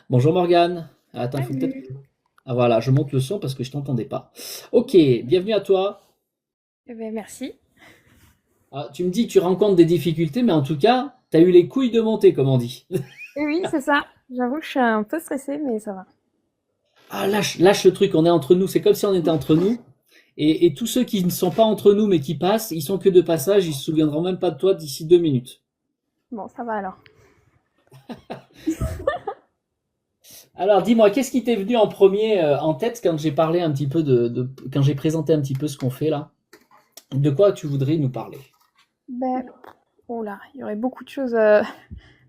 Bonjour Morgane. Attends, il faut peut-être. Salut. Ah voilà, je monte le son parce que je t'entendais pas. Ok, bienvenue à toi. Eh ben, merci. Ah, tu me dis que tu rencontres des difficultés, mais en tout cas, tu as eu les couilles de monter, comme on dit. Et oui, c'est ça. J'avoue que je suis un peu stressée, mais ça va. Ah, lâche le truc, on est entre nous, c'est comme si on était entre nous. Et tous ceux qui ne sont pas entre nous, mais qui passent, ils sont que de passage, ils se souviendront même pas de toi d'ici 2 minutes. Bon, ça va alors. Alors dis-moi, qu'est-ce qui t'est venu en premier en tête quand j'ai parlé un petit peu quand j'ai présenté un petit peu ce qu'on fait là? De quoi tu voudrais nous parler? Ben, oh là, il y aurait beaucoup de choses.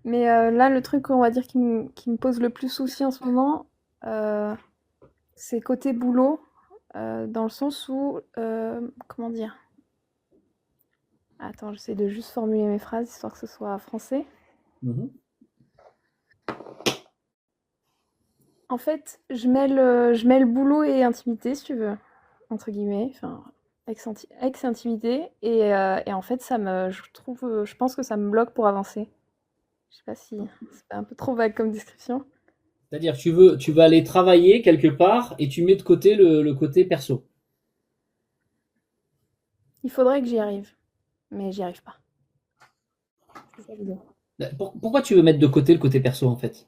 Mais là, le truc, on va dire, qui me pose le plus souci en ce moment, euh, c'est côté boulot, dans le sens où, comment dire? Attends, j'essaie de juste formuler mes phrases, histoire que ce soit français. Mhm. En fait, je mêle boulot et intimité, si tu veux, entre guillemets, enfin, ex-intimité, et en fait, je pense que ça me bloque pour avancer. Je sais pas si c'est pas un peu trop vague comme description. C'est-à-dire, tu veux aller travailler quelque part et tu mets de côté le côté perso. Il faudrait que j'y arrive, mais j'y arrive pas. C'est ça l'idée. Pourquoi tu veux mettre de côté le côté perso en fait?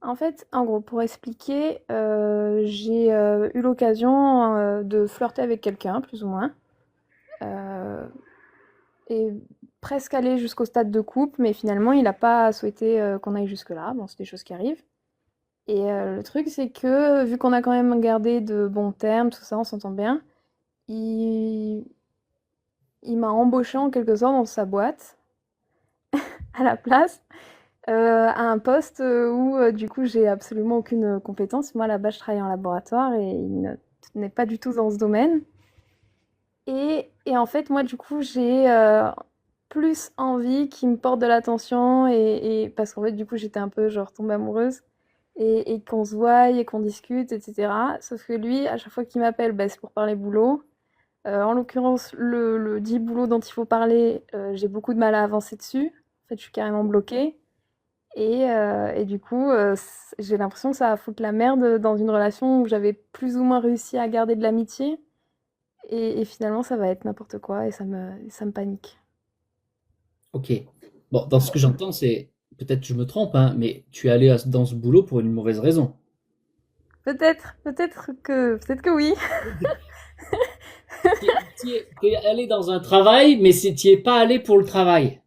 En fait, en gros, pour expliquer, j'ai eu l'occasion de flirter avec quelqu'un, plus ou moins, euh, et presque aller jusqu'au stade de couple, mais finalement, il n'a pas souhaité qu'on aille jusque-là. Bon, c'est des choses qui arrivent. Et le truc, c'est que vu qu'on a quand même gardé de bons termes, tout ça, on s'entend bien, il, il m'a embauché en quelque sorte dans sa boîte à la place, à un poste où du coup j'ai absolument aucune compétence. Moi, là-bas, je travaille en laboratoire et n'est pas du tout dans ce domaine. Et en fait, moi, du coup, j'ai plus envie qu'il me porte de l'attention parce qu'en fait, du coup, j'étais un peu genre tombée amoureuse et qu'on se voie et qu'on discute, etc. Sauf que lui, à chaque fois qu'il m'appelle, bah, c'est pour parler boulot. En l'occurrence, le dit boulot dont il faut parler, j'ai beaucoup de mal à avancer dessus. En fait, je suis carrément bloquée. Et du coup, j'ai l'impression que ça va foutre la merde dans une relation où j'avais plus ou moins réussi à garder de l'amitié. Et finalement, ça va être n'importe quoi et ça me panique. Ok. Bon, dans ce que j'entends, c'est peut-être je me trompe, hein, mais tu es allé dans ce boulot pour une mauvaise raison. Peut-être que oui. Tu es allé dans un travail, mais tu es pas allé pour le travail.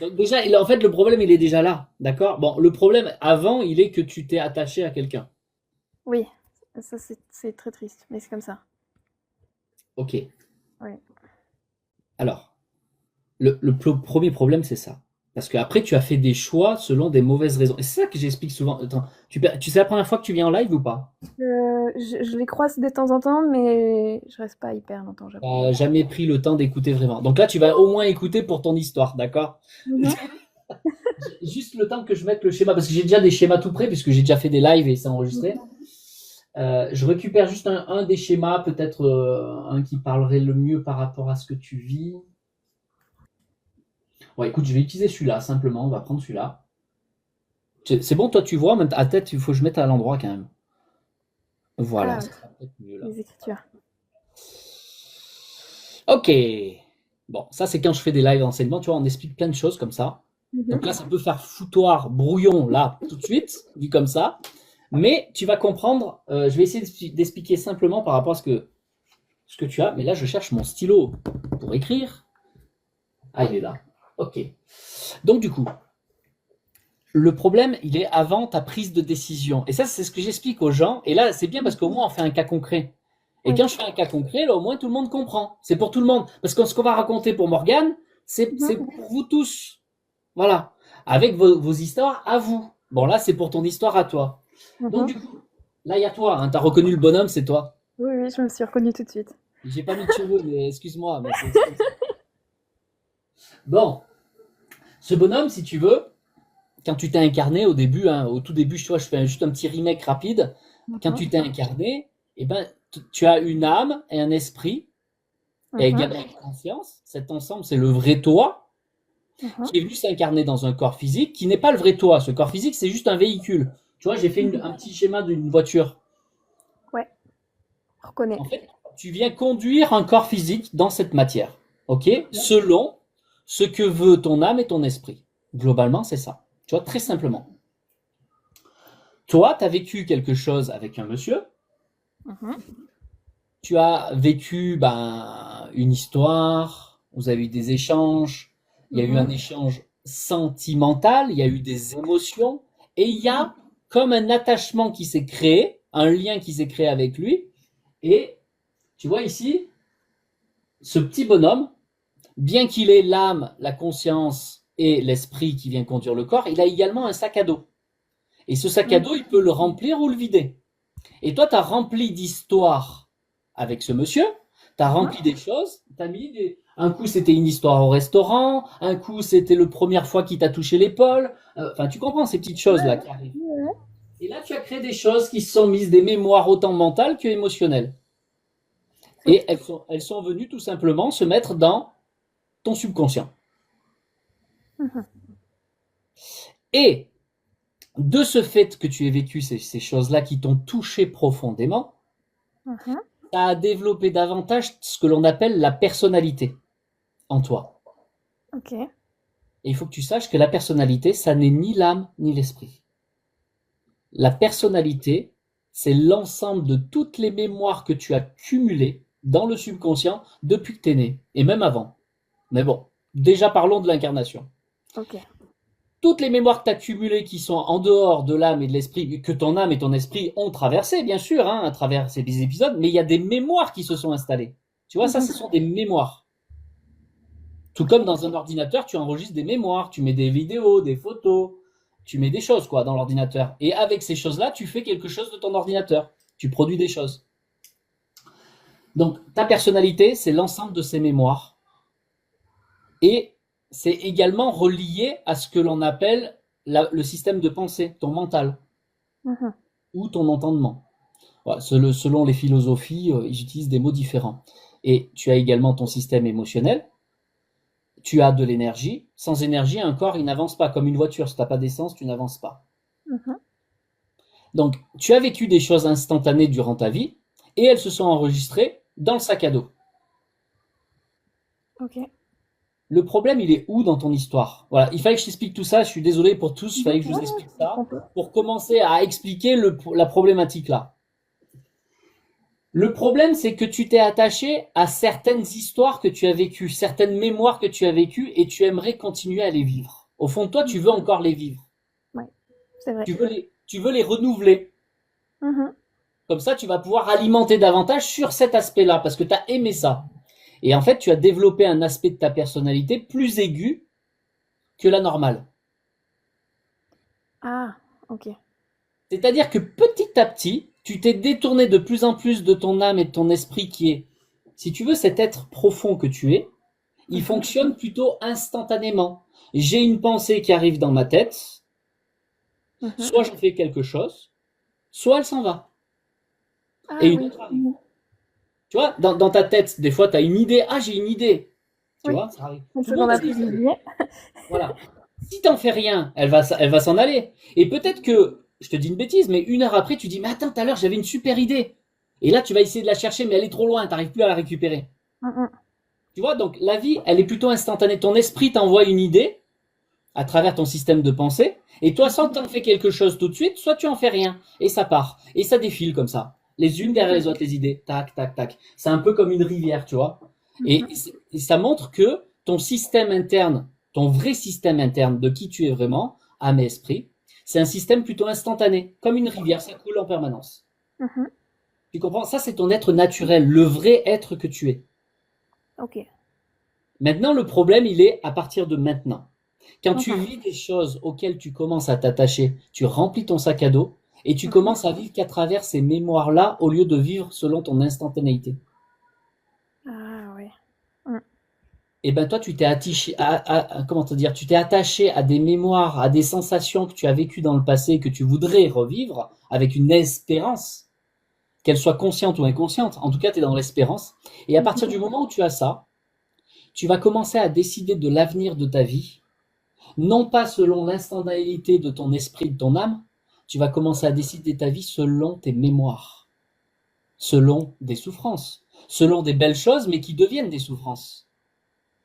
Donc déjà, en fait, le problème, il est déjà là, d'accord? Bon, le problème avant, il est que tu t'es attaché à quelqu'un. Oui, ça c'est très triste, mais c'est comme ça. Ok. Oui. Alors, premier problème, c'est ça. Parce qu'après, tu as fait des choix selon des mauvaises raisons. Et c'est ça que j'explique souvent. Attends, tu sais la première fois que tu viens en live ou pas? Je les croise de temps en temps, mais je reste pas hyper longtemps, j'avoue. T'as jamais pris le temps d'écouter vraiment. Donc là, tu vas au moins écouter pour ton histoire, d'accord? Mhm. Juste le temps que je mette le schéma, parce que j'ai déjà des schémas tout prêts, puisque j'ai déjà fait des lives et c'est enregistré. Je récupère juste un des schémas, peut-être un qui parlerait le mieux par rapport à ce que tu vis. Bon, écoute, je vais utiliser celui-là, simplement, on va prendre celui-là. C'est bon, toi tu vois, même à tête, il faut que je mette à l'endroit quand même. Voilà, Ah, ça sera peut-être mieux là. les écritures. Ok. Bon, ça c'est quand je fais des lives d'enseignement, tu vois, on explique plein de choses comme ça. Donc Mhm. là, ça peut faire foutoir, brouillon, là, tout de suite, vu comme ça. Mais tu vas comprendre, je vais essayer d'expliquer simplement par rapport à ce que tu as. Mais là, je cherche mon stylo pour écrire. Ah, il est là. Ok. Donc du coup, le problème, il est avant ta prise de décision. Et ça, c'est ce que j'explique aux gens. Et là, c'est bien parce qu'au moins, on fait un cas concret. Et Oui. quand je fais un cas concret, là, au moins, tout le monde comprend. C'est pour tout le monde. Parce que ce qu'on va raconter pour Morgane, c'est Mhm. pour vous tous. Voilà. Avec vos histoires à vous. Bon, là, c'est pour ton histoire à toi. Donc, Mhm. du coup, là, il y a toi. Hein. T'as reconnu le bonhomme, c'est toi. Oui, oui, je me suis reconnue tout de suite. J'ai pas mis de cheveux, mais excuse-moi, mais c'est comme ça. Bon, ce bonhomme, si tu veux, quand tu t'es incarné au début, hein, au tout début, je fais juste un petit remake rapide. Quand Mhm. tu t'es incarné, eh ben, tu as une âme et un esprit, et Mhm. également une conscience. Cet ensemble, c'est le vrai toi. Mhm. qui est venu s'incarner dans un corps physique qui n'est pas le vrai toi. Ce corps physique, c'est juste un véhicule. Tu vois, j'ai fait un petit schéma d'une voiture. Ouais, je reconnais. En fait, tu viens conduire un corps physique dans cette matière, ok? Ouais. Selon ce que veut ton âme et ton esprit. Globalement, c'est ça. Tu vois, très simplement. Toi, tu as vécu quelque chose avec un monsieur. Mhm. Tu as vécu une histoire, vous avez eu des échanges, il y a eu un Mhm. échange sentimental, il y a eu des émotions, et il y a comme un attachement qui s'est créé, un lien qui s'est créé avec lui, et tu vois ici, ce petit bonhomme, bien qu'il ait l'âme, la conscience et l'esprit qui vient conduire le corps, il a également un sac à dos. Et ce sac à Mhm. dos, il peut le remplir ou le vider. Et toi, tu as rempli d'histoires avec ce monsieur, tu as Mhm. rempli des choses, tu as mis des... Un coup, c'était une histoire au restaurant, un coup, c'était la première fois qu'il t'a touché l'épaule. Enfin, tu comprends ces petites choses-là Ouais, qui arrivent. ouais, ouais. Et là, tu as créé des choses qui se sont mises, des mémoires autant mentales que émotionnelles. Oui. Et elles sont venues tout simplement se mettre dans ton subconscient. Mhm. Et de ce fait que tu aies vécu ces choses-là qui t'ont touché profondément, Mhm. ça a développé davantage ce que l'on appelle la personnalité en toi. Ok. Et il faut que tu saches que la personnalité, ça n'est ni l'âme ni l'esprit. La personnalité, c'est l'ensemble de toutes les mémoires que tu as cumulées dans le subconscient depuis que tu es né, et même avant. Mais bon, déjà parlons de l'incarnation. Ok. Toutes les mémoires que tu as cumulées qui sont en dehors de l'âme et de l'esprit, que ton âme et ton esprit ont traversé, bien sûr, hein, à travers ces épisodes, mais il y a des mémoires qui se sont installées. Tu vois, ça, ce Mhm. sont des mémoires. Tout comme Ok. dans un ordinateur, tu enregistres des mémoires, tu mets des vidéos, des photos, tu mets des choses quoi dans l'ordinateur. Et avec ces choses-là, tu fais quelque chose de ton ordinateur. Tu produis des choses. Donc ta personnalité, c'est l'ensemble de ces mémoires. Et c'est également relié à ce que l'on appelle le système de pensée, ton mental Mhm. ou ton entendement. Voilà, selon les philosophies, ils utilisent des mots différents. Et tu as également ton système émotionnel. Tu as de l'énergie. Sans énergie, un corps, il n'avance pas. Comme une voiture, si tu n'as pas d'essence, tu n'avances pas. Mhm. Donc, tu as vécu des choses instantanées durant ta vie et elles se sont enregistrées dans le sac à dos. Ok. Le problème, il est où dans ton histoire? Voilà, il fallait que je t'explique tout ça. Je suis désolé pour tous, il Mhm. fallait que je vous Ouais, ouais, explique je ça comprends peu. pour commencer à expliquer la problématique là. Le problème, c'est que tu t'es attaché à certaines histoires que tu as vécues, certaines mémoires que tu as vécues et tu aimerais continuer à les vivre. Au fond de toi, tu veux Mhm. encore les vivre. Ouais, c'est vrai. Tu veux les renouveler. Mhm. Comme ça, tu vas pouvoir alimenter davantage sur cet aspect-là parce que tu as aimé ça. Et en fait, tu as développé un aspect de ta personnalité plus aigu que la normale. Ah, ok. C'est-à-dire que petit à petit, tu t'es détourné de plus en plus de ton âme et de ton esprit qui est, si tu veux, cet être profond que tu es, il Mhm. fonctionne plutôt instantanément. J'ai une pensée qui arrive dans ma tête, Mhm. soit je fais quelque chose, soit elle s'en va. Et Ah une oui. autre arrive. Mhm. Tu vois, dans ta tête, des fois, tu as une idée. Ah, j'ai une idée. Tu Oui. vois, ça arrive. Une Tout le seconde monde a après, des je idées. l'oubliais. Voilà. Si t'en fais rien, elle va s'en aller. Et peut-être que, je te dis une bêtise, mais une heure après, tu dis, mais attends, tout à l'heure, j'avais une super idée. Et là, tu vas essayer de la chercher, mais elle est trop loin, t'arrives plus à la récupérer. Mhm. Tu vois, donc la vie, elle est plutôt instantanée. Ton esprit t'envoie une idée à travers ton système de pensée, et toi, soit Mhm. t'en fais quelque chose tout de suite, soit tu en fais rien. Et ça part. Et ça défile comme ça. Les unes derrière les autres, les idées. Tac, tac, tac. C'est un peu comme une rivière, tu vois. Et, Mhm. et ça montre que ton système interne, ton vrai système interne de qui tu es vraiment, âme et esprit, c'est un système plutôt instantané, comme une rivière, ça coule en permanence. Mhm. Tu comprends? Ça, c'est ton être naturel, le vrai être que tu es. Ok. Maintenant, le problème, il est à partir de maintenant. Quand tu Mhm. vis des choses auxquelles tu commences à t'attacher, tu remplis ton sac à dos et tu Mhm. commences à vivre qu'à travers ces mémoires-là au lieu de vivre selon ton instantanéité. Ah ouais. Mm. Et ben toi, tu t'es attaché comment te dire, tu t'es attaché à des mémoires, à des sensations que tu as vécues dans le passé et que tu voudrais revivre avec une espérance, qu'elle soit consciente ou inconsciente. En tout cas, tu es dans l'espérance. Et à partir Mhm. du moment où tu as ça, tu vas commencer à décider de l'avenir de ta vie Non pas selon l'instantanéité de ton esprit, de ton âme, tu vas commencer à décider ta vie selon tes mémoires, selon des souffrances, selon des belles choses, mais qui deviennent des souffrances.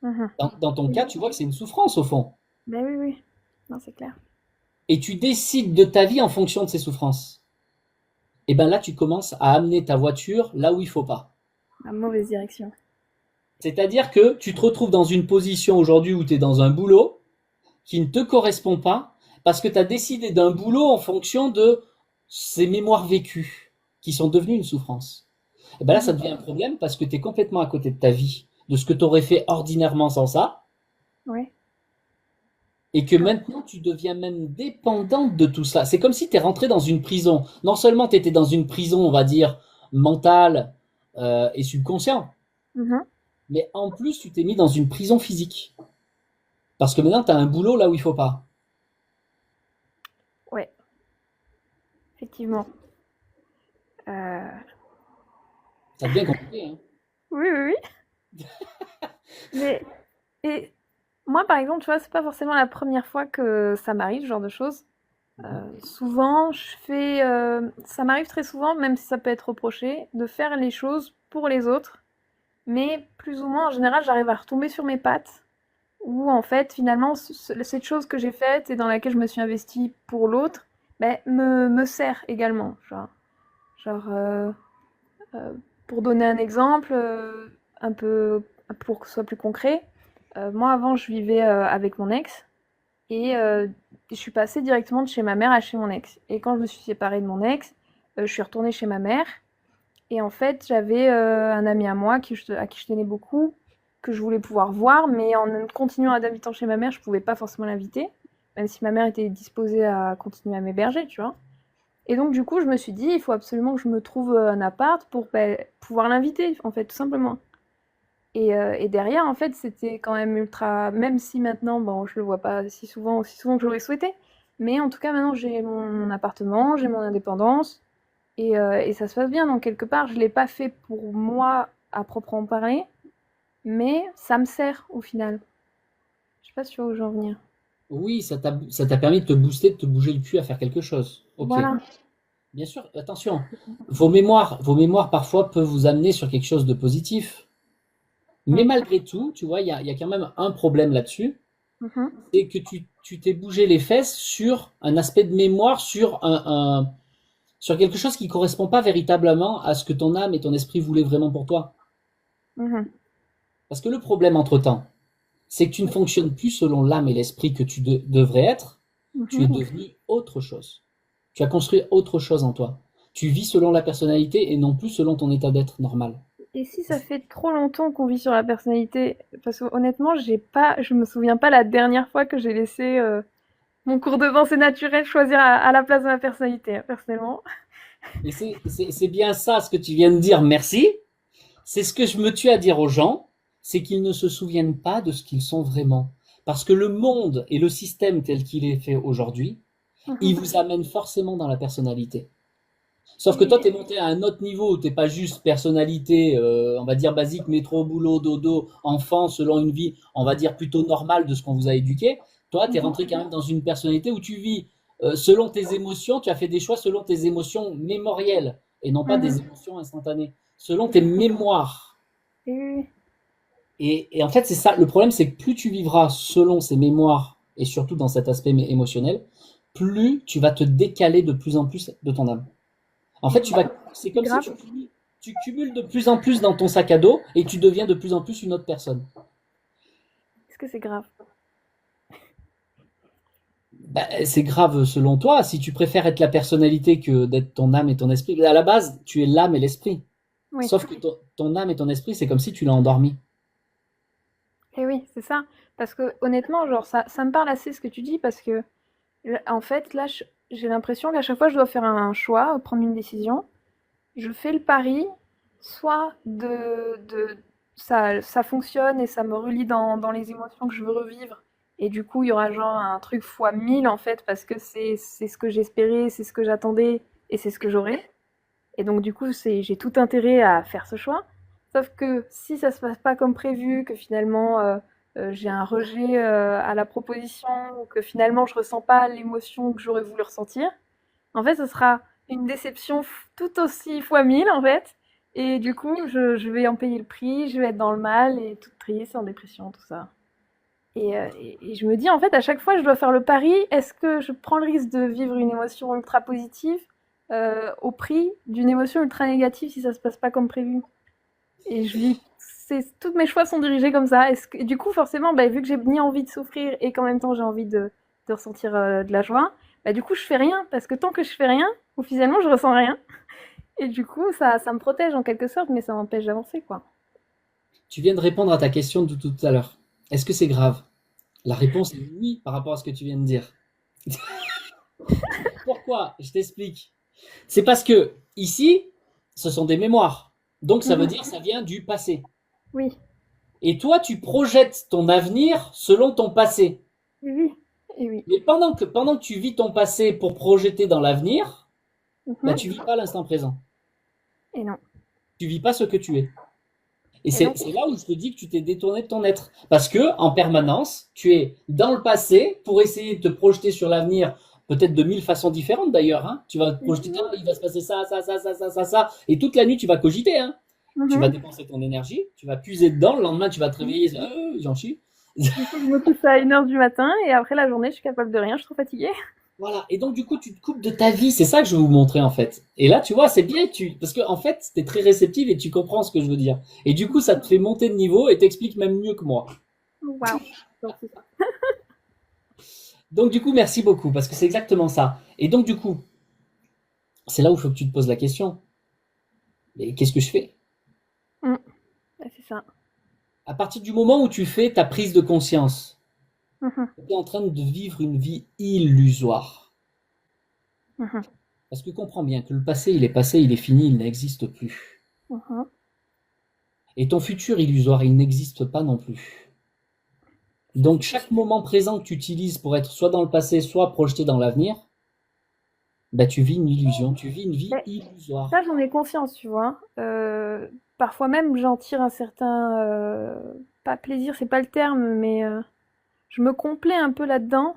Mhm. Dans ton cas, tu vois que c'est une souffrance au fond. Ben oui, oui. Non, c'est clair. Et tu décides de ta vie en fonction de ces souffrances. Et bien là, tu commences à amener ta voiture là où il faut pas. La mauvaise direction. C'est-à-dire que tu te retrouves dans une position aujourd'hui où tu es dans un boulot qui ne te correspond pas parce que tu as décidé d'un boulot en fonction de ces mémoires vécues qui sont devenues une souffrance. Et bien là, ça Mhm. devient un problème parce que tu es complètement à côté de ta vie, de ce que tu aurais fait ordinairement sans ça, Ouais. et que maintenant tu deviens même dépendante de tout ça. C'est comme si tu es rentré dans une prison. Non seulement tu étais dans une prison, on va dire, mentale et subconscient, Mhm. mais en plus tu t'es mis dans une prison physique. Parce que maintenant tu as un boulot là où il faut pas. Ouais, effectivement. Euh, Ça devient compliqué, hein. Oui, oui, oui. Mais, et moi, par exemple, tu vois, c'est pas forcément la première fois que ça m'arrive, ce genre de choses. Souvent, ça m'arrive très souvent, même si ça peut être reproché, de faire les choses pour les autres. Mais plus ou moins, en général, j'arrive à retomber sur mes pattes. Où en fait, finalement, cette chose que j'ai faite et dans laquelle je me suis investie pour l'autre, ben, me sert également. Genre, euh, pour donner un exemple, un peu pour que ce soit plus concret, moi avant, je vivais avec mon ex et je suis passée directement de chez ma mère à chez mon ex. Et quand je me suis séparée de mon ex, je suis retournée chez ma mère. Et en fait, j'avais un ami à moi à qui je tenais beaucoup, que je voulais pouvoir voir, mais en continuant à habitant chez ma mère, je pouvais pas forcément l'inviter, même si ma mère était disposée à continuer à m'héberger, tu vois. Et donc, du coup, je me suis dit, il faut absolument que je me trouve un appart pour pouvoir l'inviter, en fait, tout simplement. Et derrière, en fait, c'était quand même ultra. Même si maintenant, bon, je le vois pas si souvent que j'aurais souhaité, mais en tout cas, maintenant, j'ai mon appartement, j'ai mon indépendance, et ça se passe bien. Donc, quelque part, je l'ai pas fait pour moi à proprement parler, mais ça me sert au final. Je sais pas si tu vois où je veux en venir. Oui, ça t'a permis de te booster, de te bouger le cul à faire quelque chose. Ok. Voilà. Bien sûr, attention. Vos mémoires parfois peuvent vous amener sur quelque chose de positif. Mais Mm. malgré tout, tu vois, il y a quand même un problème là-dessus. Mhm. C'est que tu t'es bougé les fesses sur un aspect de mémoire, sur quelque chose qui ne correspond pas véritablement à ce que ton âme et ton esprit voulaient vraiment pour toi. Mhm. Parce que le problème entre-temps, c'est que tu ne fonctionnes plus selon l'âme et l'esprit que tu devrais être. Tu es Mhm. devenu autre chose. Tu as construit autre chose en toi. Tu vis selon la personnalité et non plus selon ton état d'être normal. Et si ça fait trop longtemps qu'on vit sur la personnalité, parce que honnêtement, je me souviens pas la dernière fois que j'ai laissé mon cours de pensée naturelle choisir à la place de ma personnalité, hein, personnellement. Et c'est bien ça ce que tu viens de dire, merci. C'est ce que je me tue à dire aux gens, c'est qu'ils ne se souviennent pas de ce qu'ils sont vraiment. Parce que le monde et le système tel qu'il est fait aujourd'hui, il Mhm. vous amène forcément dans la personnalité. Sauf que toi, Et tu es monté à un autre niveau où tu n'es pas juste personnalité, on va dire basique, métro, boulot, dodo, enfant, selon une vie, on va dire plutôt normale de ce qu'on vous a éduqué. Toi, tu es mhm. rentré quand même dans une personnalité où tu vis selon tes émotions, tu as fait des choix selon tes émotions mémorielles et non pas des Mhm. émotions instantanées, selon tes Exactement. mémoires. Et oui, Et en fait, c'est ça. Le problème, c'est que plus tu vivras selon ces mémoires et surtout dans cet aspect émotionnel, plus tu vas te décaler de plus en plus de ton âme. En fait, oui. c'est C'est comme si grave. tu cumules de plus en plus dans ton sac à dos et tu deviens de plus en plus une autre personne. Est-ce que c'est grave? Bah, c'est grave selon toi. Si tu préfères être la personnalité que d'être ton âme et ton esprit, à la base, tu es l'âme et l'esprit. Oui. Sauf que ton âme et ton esprit, c'est comme si tu l'as endormi. Et oui, c'est ça. Parce que honnêtement, genre, ça me parle assez ce que tu dis, parce que en fait, là, j'ai l'impression qu'à chaque fois, je dois faire un choix, prendre une décision. Je fais le pari, soit ça fonctionne et ça me relie dans les émotions que je veux revivre. Et du coup, il y aura genre un truc fois 1000 en fait, parce que c'est ce que j'espérais, c'est ce que j'attendais et c'est ce que j'aurai. Et donc, du coup, j'ai tout intérêt à faire ce choix. Sauf que si ça se passe pas comme prévu, que finalement, j'ai un rejet à la proposition, ou que finalement je ressens pas l'émotion que j'aurais voulu ressentir, en fait, ce sera une déception tout aussi fois 1000 en fait. Et du coup, je vais en payer le prix, je vais être dans le mal et toute triste, en dépression, tout ça. Et je me dis, en fait, à chaque fois, je dois faire le pari, est-ce que je prends le risque de vivre une émotion ultra positive au prix d'une émotion ultra négative si ça se passe pas comme prévu? Et je vis, tous mes choix sont dirigés comme ça. Et du coup, forcément, bah, vu que j'ai ni envie de souffrir et qu'en même temps j'ai envie de ressentir de la joie, bah, du coup, je fais rien. Parce que tant que je fais rien, officiellement, je ressens rien. Et du coup, ça me protège en quelque sorte, mais ça m'empêche d'avancer, quoi. Tu viens de répondre à ta question de tout à l'heure. Est-ce que c'est grave? La réponse est oui par rapport à ce que tu viens de dire. Pourquoi? Je t'explique. C'est parce que ici, ce sont des mémoires. Donc ça veut Mhm. dire que ça vient du passé. Oui, Et toi, tu projettes ton avenir selon ton passé. oui, oui. Et oui. Mais pendant que tu vis ton passé pour projeter dans l'avenir, bah, Mhm. tu vis pas l'instant présent. Et non. Tu vis pas ce que tu es. Et Et c'est donc, c'est là où je te dis que tu t'es détourné de ton être. Parce que, en permanence, tu es dans le passé pour essayer de te projeter sur l'avenir, peut-être de 1000 façons différentes d'ailleurs. Hein. Tu vas te projeter, mhm. ah, il va se passer ça, ça, ça, ça, ça, ça, ça. Et toute la nuit, tu vas cogiter. Hein. Tu vas Mhm. dépenser ton énergie, tu vas puiser dedans. Le lendemain, tu vas te réveiller, j'en chie. Du coup, je me couche à 1 heure du matin et après la journée, je suis capable de rien, je suis trop fatiguée. Voilà. Et donc, du coup, tu te coupes de ta vie. C'est ça que je veux vous montrer, en fait. Et là, tu vois, c'est bien parce que, en fait, t'es très réceptive et tu comprends ce que je veux dire. Et du coup, ça te fait monter de niveau et t'expliques même mieux que moi. Waouh. Donc, c'est ça. Donc, du coup, merci beaucoup parce que c'est exactement ça. Et donc, du coup, c'est là où il faut que tu te poses la question. Mais qu'est-ce que je fais? Mm. Ouais, c'est ça. À partir du moment où tu fais ta prise de conscience, Mhm. tu es en train de vivre une vie illusoire. Mhm. Parce que comprends bien que le passé, il est fini, il n'existe plus. Mhm. Et ton futur illusoire, il n'existe pas non plus. Ça, Donc c'est chaque possible. moment présent que tu utilises pour être soit dans le passé, soit projeté dans l'avenir, bah, tu vis une illusion, tu vis une vie Mais ça, illusoire. j'en ai conscience, tu vois. Parfois même, j'en tire un certain, pas plaisir, c'est pas le terme, mais je me complais un peu là-dedans.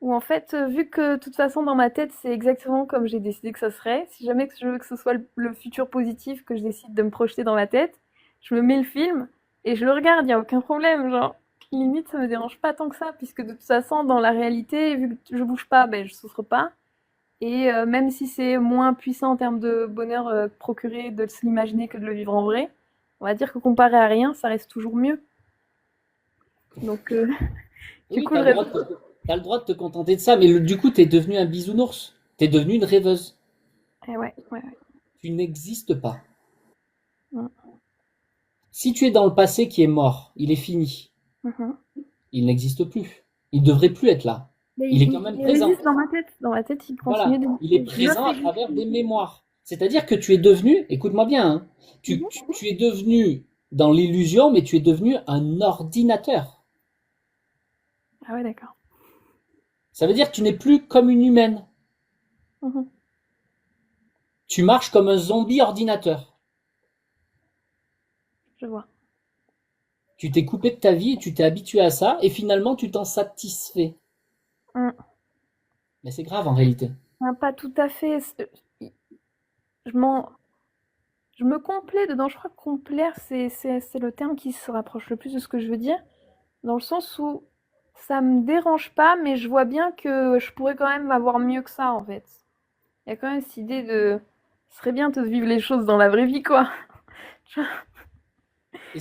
Où en fait, vu que de toute façon dans ma tête, c'est exactement comme j'ai décidé que ça serait, si jamais que je veux que ce soit le futur positif que je décide de me projeter dans ma tête, je me mets le film et je le regarde, il y a aucun problème, genre limite ça me dérange pas tant que ça, puisque de toute façon dans la réalité, vu que je bouge pas, ben je souffre pas. Et même si c'est moins puissant en termes de bonheur procuré de se l'imaginer que de le vivre en vrai, on va dire que comparé à rien, ça reste toujours mieux. Donc du Oui, coup, je reste. t'as le droit de te contenter de ça, mais du coup, tu es devenu un bisounours. Tu es devenu une rêveuse. Eh ouais, ouais, ouais. Tu n'existes pas. Mm. Si tu es dans le passé qui est mort, il est fini. Mhm. Il n'existe plus. Il ne devrait plus être là. Mais Il est quand même il présent. existe dans ma tête. Dans ma tête, il continue Voilà. Il est d'exister. Il présent doit à exister. travers des mémoires. C'est-à-dire que tu es devenu, écoute-moi bien, hein, Mhm. tu es devenu dans l'illusion, mais tu es devenu un ordinateur. Ah ouais, d'accord. Ça veut dire que tu n'es plus comme une humaine. Mhm. Tu marches comme un zombie ordinateur. Je vois. Tu t'es coupé de ta vie et tu t'es habitué à ça, et finalement tu t'en satisfais. Mm. Mais c'est grave en réalité. Ah, pas tout à fait. Je m'en, je me complais dedans. Je crois que complaire, c'est le terme qui se rapproche le plus de ce que je veux dire. Dans le sens où ça me dérange pas, mais je vois bien que je pourrais quand même avoir mieux que ça, en fait. Il y a quand même cette idée de... Ce serait bien de vivre les choses dans la vraie vie, quoi. Et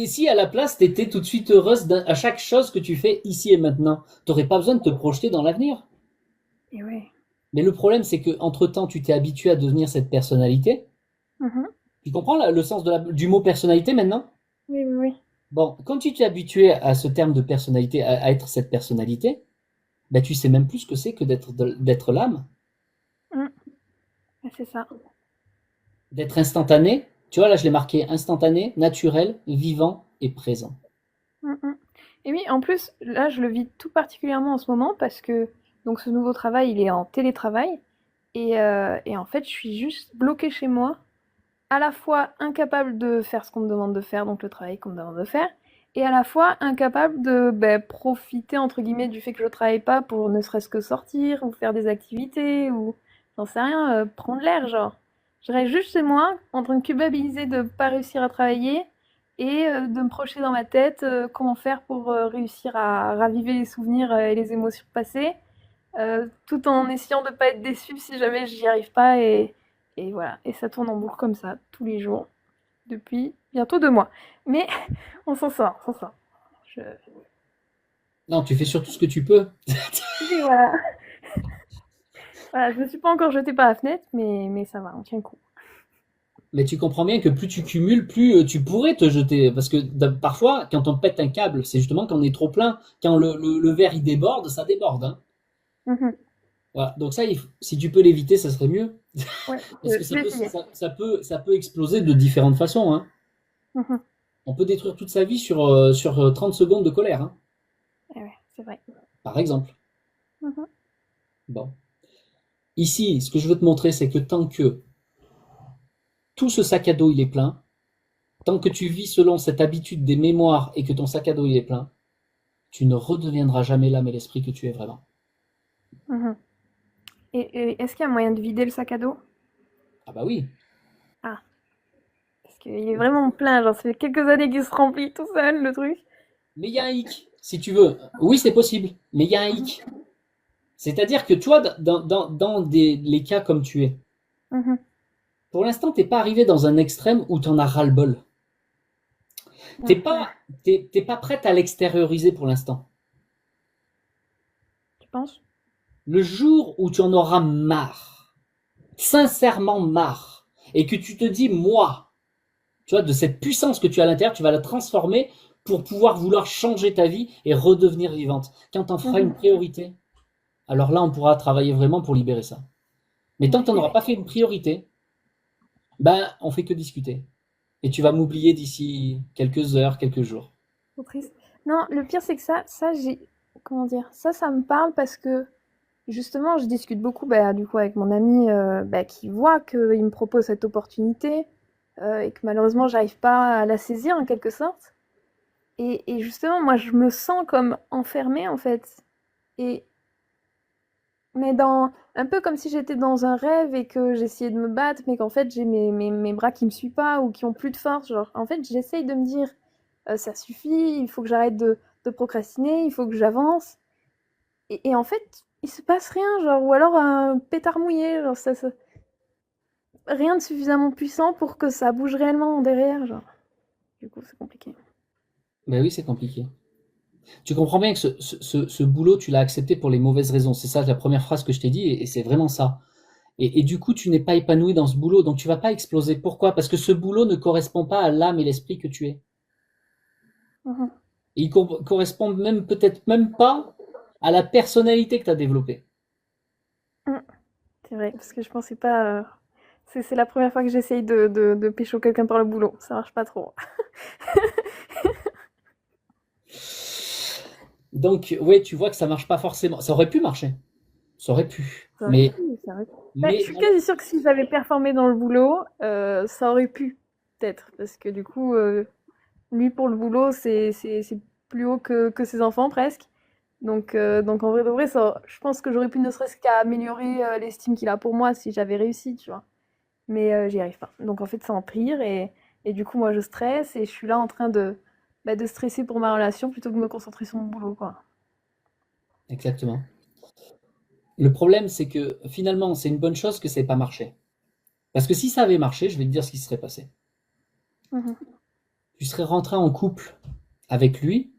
si à la place t'étais tout de suite heureuse à chaque chose que tu fais ici et maintenant, t'aurais pas besoin de te projeter dans l'avenir. Et ouais. Mais le problème, c'est que entre temps, tu t'es habitué à devenir cette personnalité. Mhm. Tu comprends le sens du mot personnalité maintenant? Oui, oui, oui. Bon, quand tu t'es habitué à ce terme de personnalité, à être cette personnalité, ben tu sais même plus ce que c'est que d'être l'âme, Mm. Ouais, c'est ça. d'être instantané. Tu vois, là, je l'ai marqué instantané, naturel, vivant et présent. Mm, mm. Et oui, en plus, là, je le vis tout particulièrement en ce moment parce que donc ce nouveau travail, il est en télétravail et en fait, je suis juste bloquée chez moi, à la fois incapable de faire ce qu'on me demande de faire, donc le travail qu'on me demande de faire, et à la fois incapable de profiter entre guillemets du fait que je travaille pas pour ne serait-ce que sortir ou faire des activités ou j'en sais rien, prendre l'air genre. Je reste juste chez moi en train de culpabiliser de pas réussir à travailler et de me projeter dans ma tête comment faire pour réussir à raviver les souvenirs et les émotions passées, tout en essayant de pas être déçue si jamais j'y arrive pas et voilà. Et ça tourne en boucle comme ça tous les jours depuis bientôt 2 mois. Mais on s'en sort, on s'en sort. Je... Non, tu fais surtout ce que tu peux. Et voilà. Voilà, je me suis pas encore jetée par la fenêtre, mais ça va, on tient le coup. Mais tu comprends bien que plus tu cumules, plus tu pourrais te jeter. Parce que parfois, quand on pète un câble, c'est justement quand on est trop plein. Quand le verre il déborde, ça déborde. Hein. Mhm. Voilà. Donc ça, si tu peux l'éviter, ça serait mieux. Ouais, Parce que je vais essayer. ça peut exploser de différentes façons. Hein. Mhm. On peut détruire toute sa vie sur 30 secondes de colère, hein, Eh ouais, c'est vrai. par exemple. Mhm. Bon. Ici, ce que je veux te montrer, c'est que tant que tout ce sac à dos il est plein, tant que tu vis selon cette habitude des mémoires et que ton sac à dos il est plein, tu ne redeviendras jamais l'âme et l'esprit que tu es vraiment. Mhm. Et est-ce qu'il y a moyen de vider le sac à dos? Ah bah oui. Ah, parce qu'il est vraiment plein, genre ça fait quelques années qu'il se remplit tout seul, le truc. Mais il y a un hic, si tu veux. Oui, c'est possible, mais il y a un Mhm. hic. C'est-à-dire que toi, dans les cas comme tu es, Mhm. pour l'instant, t'es pas arrivé dans un extrême où t'en as ras-le-bol. T'es Mhm. Ouais, pas, t'es pas prête à l'extérioriser pour l'instant. tu penses? Le jour où tu en auras marre, sincèrement marre, et que tu te dis, moi, tu vois, de cette puissance que tu as à l'intérieur, tu vas la transformer pour pouvoir vouloir changer ta vie et redevenir vivante. Quand on fera une Mhm. priorité, alors là, on pourra travailler vraiment pour libérer ça. Mais tant que tu n'auras Ok, pas fait une priorité, ben, on fait que discuter. Et tu vas m'oublier d'ici quelques heures, quelques jours. trop triste. Non, le pire c'est que ça j'ai, comment dire, ça me parle parce que justement je discute beaucoup du coup avec mon ami qui voit qu'il me propose cette opportunité et que malheureusement j'arrive pas à la saisir en quelque sorte. Et justement moi je me sens comme enfermée en fait. Et mais dans un peu comme si j'étais dans un rêve et que j'essayais de me battre, mais qu'en fait j'ai mes bras qui me suivent pas ou qui ont plus de force. Genre, en fait, j'essaye de me dire ça suffit, il faut que j'arrête de procrastiner, il faut que j'avance. Et en fait, il se passe rien, genre, ou alors un pétard mouillé, genre, rien de suffisamment puissant pour que ça bouge réellement derrière, genre. Du coup, c'est compliqué. Ben oui, c'est compliqué. Tu comprends bien que ce boulot, tu l'as accepté pour les mauvaises raisons. C'est ça la première phrase que je t'ai dit, et c'est vraiment ça. Et du coup, tu n'es pas épanoui dans ce boulot, donc tu vas pas exploser. Pourquoi? Parce que ce boulot ne correspond pas à l'âme et l'esprit que tu es. Mhm. Et il correspond même peut-être même pas à la personnalité que tu as développée. Mm. C'est vrai, parce que je pensais pas. C'est la première fois que j'essaye de pécho quelqu'un par le boulot. Ça marche pas trop. Donc, ouais, tu vois que ça marche pas forcément. Ça aurait pu marcher. Ça aurait pu. Ça aurait pu, ça aurait pu. Je Mais suis quasi sûre que si j'avais performé dans le boulot, ça aurait pu, peut-être. Parce que du coup, lui, pour le boulot, c'est plus haut que ses enfants, presque. Donc en vrai de vrai, je pense que j'aurais pu ne serait-ce qu'à améliorer l'estime qu'il a pour moi si j'avais réussi, tu vois. Mais j'y arrive pas. Donc en fait, ça empire et du coup, moi, je stresse et je suis là en train de stresser pour ma relation plutôt que de me concentrer sur mon boulot, quoi. exactement. Le problème, c'est que finalement, c'est une bonne chose que ça n'ait pas marché. Parce que si ça avait marché, je vais te dire ce qui serait passé. Mhm. Tu serais rentré en couple avec lui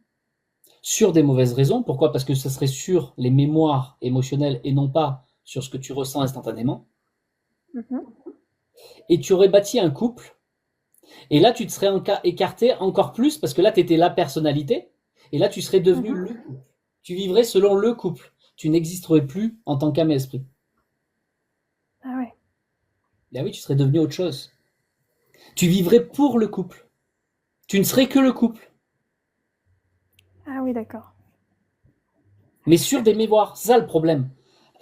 sur des mauvaises raisons. Pourquoi? Parce que ce serait sur les mémoires émotionnelles et non pas sur ce que tu ressens instantanément. Mhm. Et tu aurais bâti un couple. Et là, tu te serais écarté encore plus parce que là, tu étais la personnalité. Et là, tu serais devenu Mhm. le couple. Tu vivrais selon le couple. Tu n'existerais plus en tant qu'âme et esprit. Ah ouais. Là oui, tu serais devenu autre chose. Tu vivrais pour le couple. Tu ne serais que le couple. Ah oui, d'accord. Mais sur des mémoires. C'est ça le problème.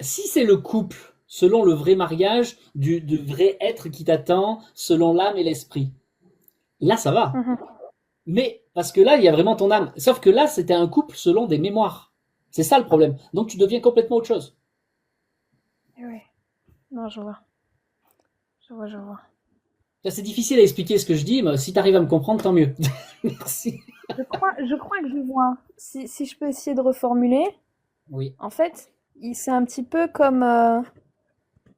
Si c'est le couple, selon le vrai mariage, du vrai être qui t'attend, selon l'âme et l'esprit, là ça va. Mhm. Mais Parce que là, il y a vraiment ton âme. Sauf que là, c'était un couple selon des mémoires. C'est ça le problème. Donc tu deviens complètement autre chose. Ouais. Non, je vois. Je vois, je vois. Là, c'est difficile à expliquer ce que je dis, mais si tu arrives à me comprendre, tant mieux. Merci. Je crois que je vois. Si je peux essayer de reformuler, Oui, en fait, c'est un petit peu comme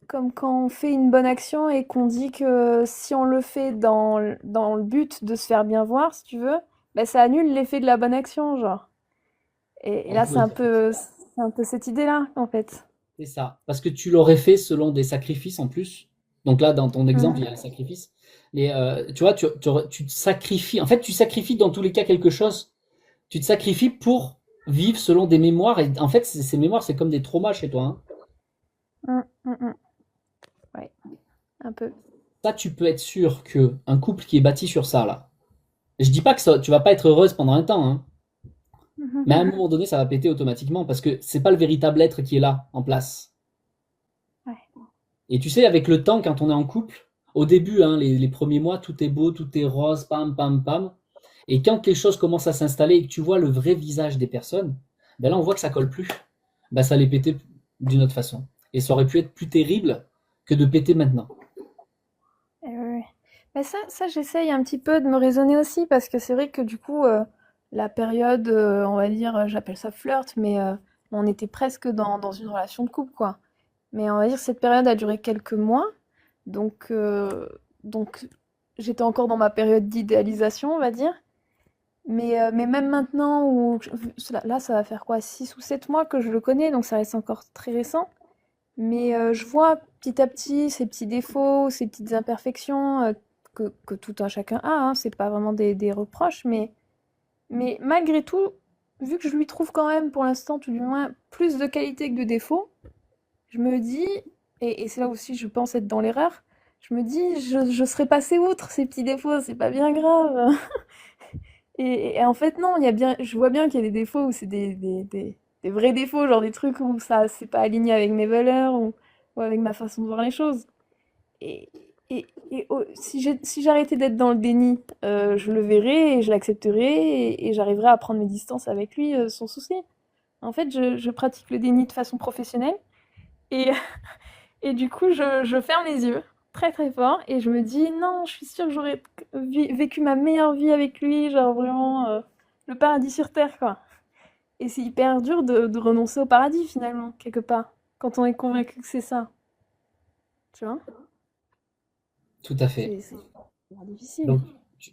quand on fait une bonne action et qu'on dit que si on le fait dans le but de se faire bien voir, si tu veux, ben ça annule l'effet de la bonne action, genre. Et on là, pourrait dire c'est un peu cette idée-là, en fait. c'est ça. Parce que tu l'aurais fait selon des sacrifices en plus. Donc là, dans ton exemple, il y a Mhm. les sacrifices. Mais tu vois, tu te sacrifies. En fait, tu sacrifies dans tous les cas quelque chose. Tu te sacrifies pour vivre selon des mémoires. Et en fait, ces mémoires, c'est comme des traumas chez toi, hein. Mm, mm, mm. Ouais, un peu. Ça, tu peux être sûr que un couple qui est bâti sur ça, là. Je dis pas que ça, tu vas pas être heureuse pendant un temps, hein. Mhm. Mais à un moment donné, ça va péter automatiquement parce que c'est pas le véritable être qui est là, en place. Ouais. Et tu sais, avec le temps, quand on est en couple, au début, hein, les premiers mois, tout est beau, tout est rose, pam, pam, pam. Et quand les choses commencent à s'installer et que tu vois le vrai visage des personnes, ben là, on voit que ça colle plus. Ben, ça allait péter d'une autre façon. Et ça aurait pu être plus terrible que de péter maintenant. Et ouais, ouais. Mais ça j'essaye un petit peu de me raisonner aussi, parce que c'est vrai que du coup, la période, on va dire, j'appelle ça flirt, mais on était presque dans une relation de couple, quoi. Mais on va dire que cette période a duré quelques mois, donc j'étais encore dans ma période d'idéalisation, on va dire. Mais même maintenant, là, ça va faire quoi, 6 ou 7 mois que je le connais, donc ça reste encore très récent. Mais je vois petit à petit ces petits défauts, ces petites imperfections que tout un chacun a, hein, c'est pas vraiment des reproches, mais malgré tout, vu que je lui trouve quand même pour l'instant, tout du moins, plus de qualités que de défauts, je me dis, et c'est là aussi je pense être dans l'erreur, je me dis, je serais passée outre ces petits défauts, c'est pas bien grave. Et en fait, non, je vois bien qu'il y a des défauts où c'est des vrais défauts, genre des trucs où ça c'est pas aligné avec mes valeurs ou avec ma façon de voir les choses. Et, si j'arrêtais d'être dans le déni, je le verrais et je l'accepterais et j'arriverais à prendre mes distances avec lui sans souci. En fait, je pratique le déni de façon professionnelle et, et du coup, je ferme les yeux très très fort et je me dis non, je suis sûre que j'aurais vécu ma meilleure vie avec lui, genre vraiment le paradis sur terre, quoi. Et c'est hyper dur de renoncer au paradis finalement, quelque part, quand on est convaincu que c'est ça, tu vois? Tout à fait. C'est hyper difficile. Donc,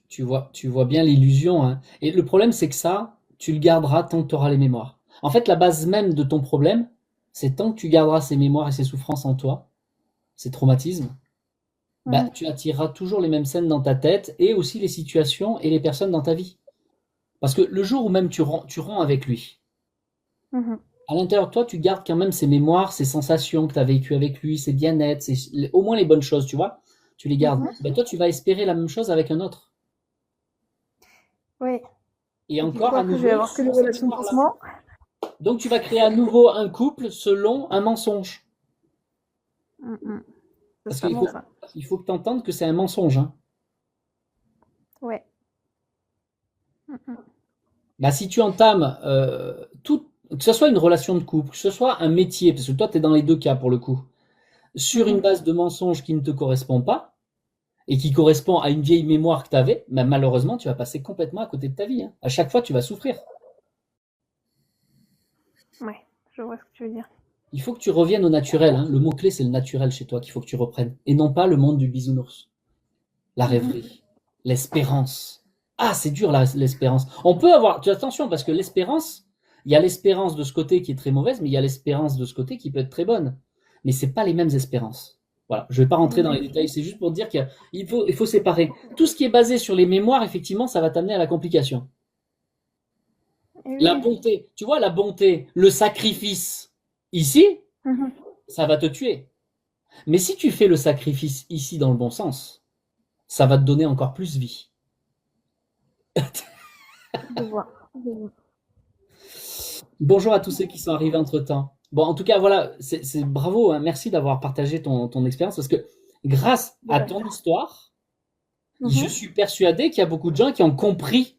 tu vois bien l'illusion, hein. Et le problème, c'est que ça, tu le garderas tant que tu auras les mémoires. En fait, la base même de ton problème, c'est tant que tu garderas ces mémoires et ces souffrances en toi, ces traumatismes, bah, Mhm, tu attireras toujours les mêmes scènes dans ta tête et aussi les situations et les personnes dans ta vie. Parce que le jour où même tu romps avec lui, mhm. à l'intérieur de toi, tu gardes quand même ces mémoires, ces sensations que tu as vécues avec lui, ces bien-être, au moins les bonnes choses, tu vois, tu les gardes. Mhm. Ben, toi, tu vas espérer la même chose avec un autre. Oui. Et Et du encore coup, à après, je vais nouveau, avoir que des sur ces relations de mémoires-là. pansement. Donc tu vas créer à nouveau un couple selon un mensonge. Mhm. C'est Parce totalement ça. il faut que tu entendes que c'est un mensonge, hein. Ouais. Mhm. Bah, si tu entames tout, que ce soit une relation de couple, que ce soit un métier, parce que toi, tu es dans les deux cas pour le coup, sur une Mhm. base de mensonges qui ne te correspond pas et qui correspond à une vieille mémoire que tu avais, bah, malheureusement, tu vas passer complètement à côté de ta vie, hein. À chaque fois, tu vas souffrir. Ouais, je vois ce que tu veux dire. Il faut que tu reviennes au naturel, hein. Le mot-clé, c'est le naturel chez toi qu'il faut que tu reprennes. Et non pas le monde du bisounours. La Mhm. rêverie, l'espérance. Ah, c'est dur l'espérance. On peut avoir, attention, parce que l'espérance, il y a l'espérance de ce côté qui est très mauvaise, mais il y a l'espérance de ce côté qui peut être très bonne. Mais c'est pas les mêmes espérances. Voilà, je vais pas rentrer dans les détails, c'est juste pour dire il faut séparer. Tout ce qui est basé sur les mémoires, effectivement, ça va t'amener à la complication. Et La oui. bonté, tu vois, la bonté, le sacrifice, ici, Mhm. ça va te tuer. Mais si tu fais le sacrifice ici dans le bon sens, ça va te donner encore plus vie. Je vois. Je vois. Bonjour à tous ceux qui sont arrivés entre-temps. Bon, en tout cas, voilà, c'est bravo, hein, merci d'avoir partagé ton expérience parce que grâce De à rien. ton histoire, je Mhm. suis persuadé qu'il y a beaucoup de gens qui ont compris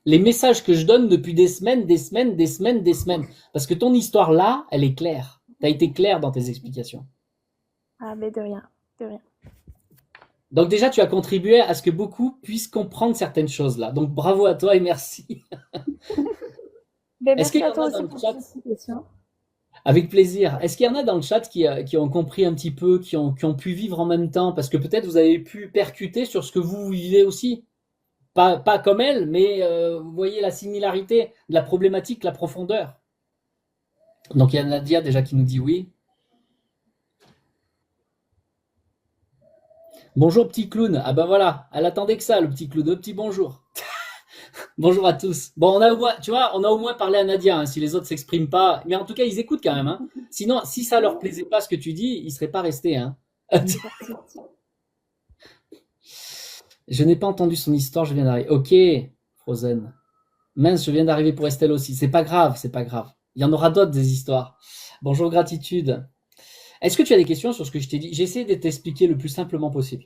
les messages que je donne depuis des semaines, des semaines, des semaines, des semaines. Parce que ton histoire là, elle est claire. Tu as été clair dans tes explications. Ah, mais de rien, de rien. Donc déjà, tu as contribué à ce que beaucoup puissent comprendre certaines choses là. Donc bravo à toi et merci. Ben, Est-ce qu'il merci y à en toi a dans aussi le pour chat? cette explication. Avec plaisir. Est-ce qu'il y en a dans le chat qui ont compris un petit peu, qui ont pu vivre en même temps? Parce que peut-être vous avez pu percuter sur ce que vous vivez aussi. Pas comme elle, mais vous voyez la similarité de la problématique, la profondeur. Donc il y a Nadia déjà qui nous dit oui. Bonjour petit clown. Ah ben voilà, elle attendait que ça, le petit clown. Le petit bonjour. Bonjour à tous. Bon, tu vois, on a au moins parlé à Nadia, hein, si les autres s'expriment pas. Mais en tout cas, ils écoutent quand même. Hein. Sinon, si ça leur plaisait pas ce que tu dis, ils seraient pas restés. Hein. Je n'ai pas entendu son histoire, je viens d'arriver. Ok, Frozen. Mince, je viens d'arriver pour Estelle aussi. C'est pas grave, c'est pas grave. Il y en aura d'autres des histoires. Bonjour, gratitude. Est-ce que tu as des questions sur ce que je t'ai dit? J'ai essayé de t'expliquer le plus simplement possible.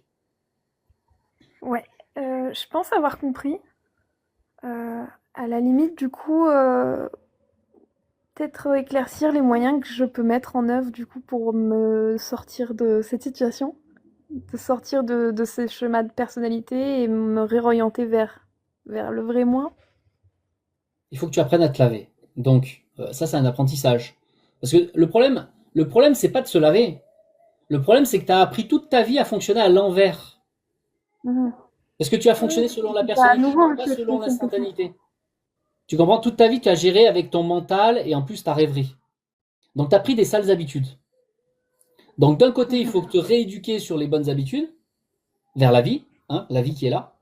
Ouais, je pense avoir compris. À la limite, du coup, peut-être éclaircir les moyens que je peux mettre en œuvre, du coup, pour me sortir de cette situation, de sortir de ces schémas de personnalité et me réorienter vers le vrai moi. Il faut que tu apprennes à te laver. Donc, ça, c'est un apprentissage. Parce que le problème, c'est pas de se laver. Le problème, c'est que tu as appris toute ta vie à fonctionner à l'envers. Mhm. Parce que tu as Oui, fonctionné selon la c'est à personnalité, nouveau un pas truc, selon c'est ça. l'instantanéité. Tu comprends? Toute ta vie, tu as géré avec ton mental et en plus ta rêverie. Donc, tu as pris des sales habitudes. Donc, d'un côté, il faut te rééduquer sur les bonnes habitudes, vers la vie, hein, la vie qui est là.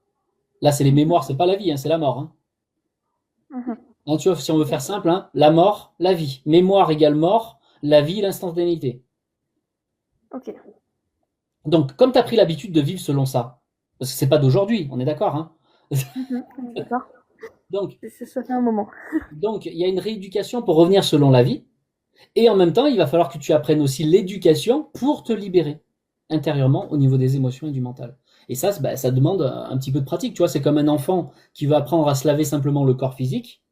Là, c'est les mémoires, c'est pas la vie, hein, c'est la mort. Hein. Mhm. Hein, tu vois, si on veut faire simple, hein, la mort, la vie. Mémoire égale mort, la vie, l'instantanéité. Ok. Donc, comme tu as pris l'habitude de vivre selon ça, parce que c'est pas d'aujourd'hui, on est d'accord, hein. Mhm. On est d'accord. Donc, Ça fait un moment. donc, il y a une rééducation pour revenir selon la vie, et en même temps, il va falloir que tu apprennes aussi l'éducation pour te libérer intérieurement au niveau des émotions et du mental. Et ça, bah, ça demande un petit peu de pratique. Tu vois, c'est comme un enfant qui veut apprendre à se laver simplement le corps physique.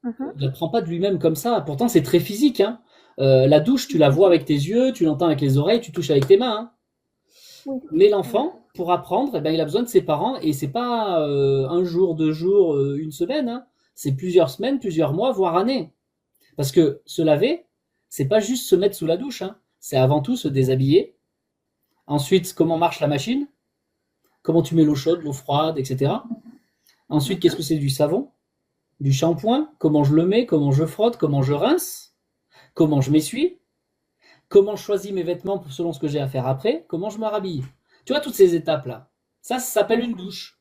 Mhm. Il n'apprend pas de lui-même comme ça. Pourtant, c'est très physique. Hein. La douche, tu la vois avec tes yeux, tu l'entends avec les oreilles, tu touches avec tes mains. Hein. Oui. Mais Ouais. l'enfant, pour apprendre, eh ben, il a besoin de ses parents et c'est pas un jour, 2 jours, une semaine. Hein. C'est plusieurs semaines, plusieurs mois, voire années. Parce que se laver, c'est pas juste se mettre sous la douche. Hein. C'est avant tout se déshabiller. Ensuite, comment marche la machine? Comment tu mets l'eau chaude, l'eau froide, etc. Ensuite, qu'est-ce que c'est du savon? Du shampoing? Comment je le mets? Comment je frotte? Comment je rince? Comment je m'essuie? Comment je choisis mes vêtements selon ce que j'ai à faire après? Comment je me rhabille? Tu vois, toutes ces étapes-là. Ça s'appelle Ouais. une douche.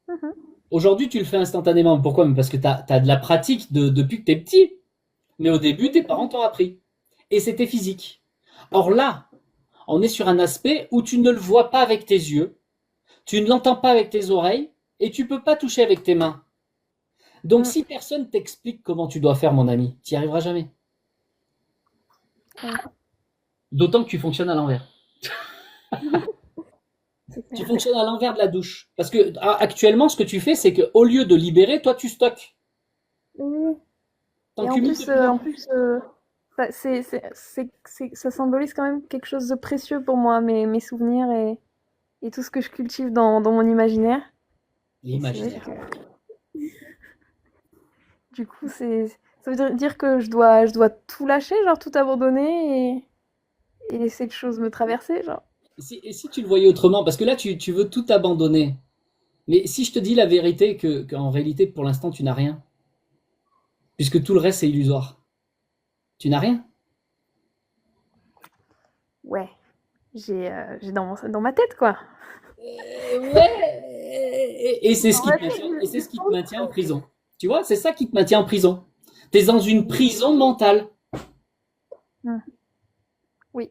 Mhm. Aujourd'hui, tu le fais instantanément. Pourquoi? Parce que tu as de la pratique depuis que tu es petit. Mais au début, tes parents t'ont appris. Et c'était physique. Or là, on est sur un aspect où tu ne le vois pas avec tes yeux, tu ne l'entends pas avec tes oreilles, et tu peux pas toucher avec tes mains. Donc Mm. si personne t'explique comment tu dois faire, mon ami, tu n'y arriveras jamais. Ouais. D'autant que tu fonctionnes à l'envers. C'est Tu clair. fonctionnes à l'envers de la douche. Parce que actuellement, ce que tu fais, c'est qu'au lieu de libérer, toi, tu stockes. Oui. T'en Et cumules de plus en plus. ça symbolise quand même quelque chose de précieux pour moi, mes souvenirs et tout ce que je cultive dans mon imaginaire. Et c'est vrai L'imaginaire. que du coup, ça veut dire que je dois tout lâcher, genre tout abandonner et laisser les choses me traverser, genre. Et si tu le voyais autrement, parce que là, tu veux tout abandonner. Mais si je te dis la vérité, qu'en réalité, pour l'instant, tu n'as rien, puisque tout le reste, c'est illusoire. Tu n'as rien. Ouais, j'ai dans ma tête, quoi. Ouais. Et c'est ce Dans qui ma te maintient, tête, et c'est ce qui te maintient en prison. Tu vois, c'est ça qui te maintient en prison. Tu es dans une prison mentale Mmh. Oui.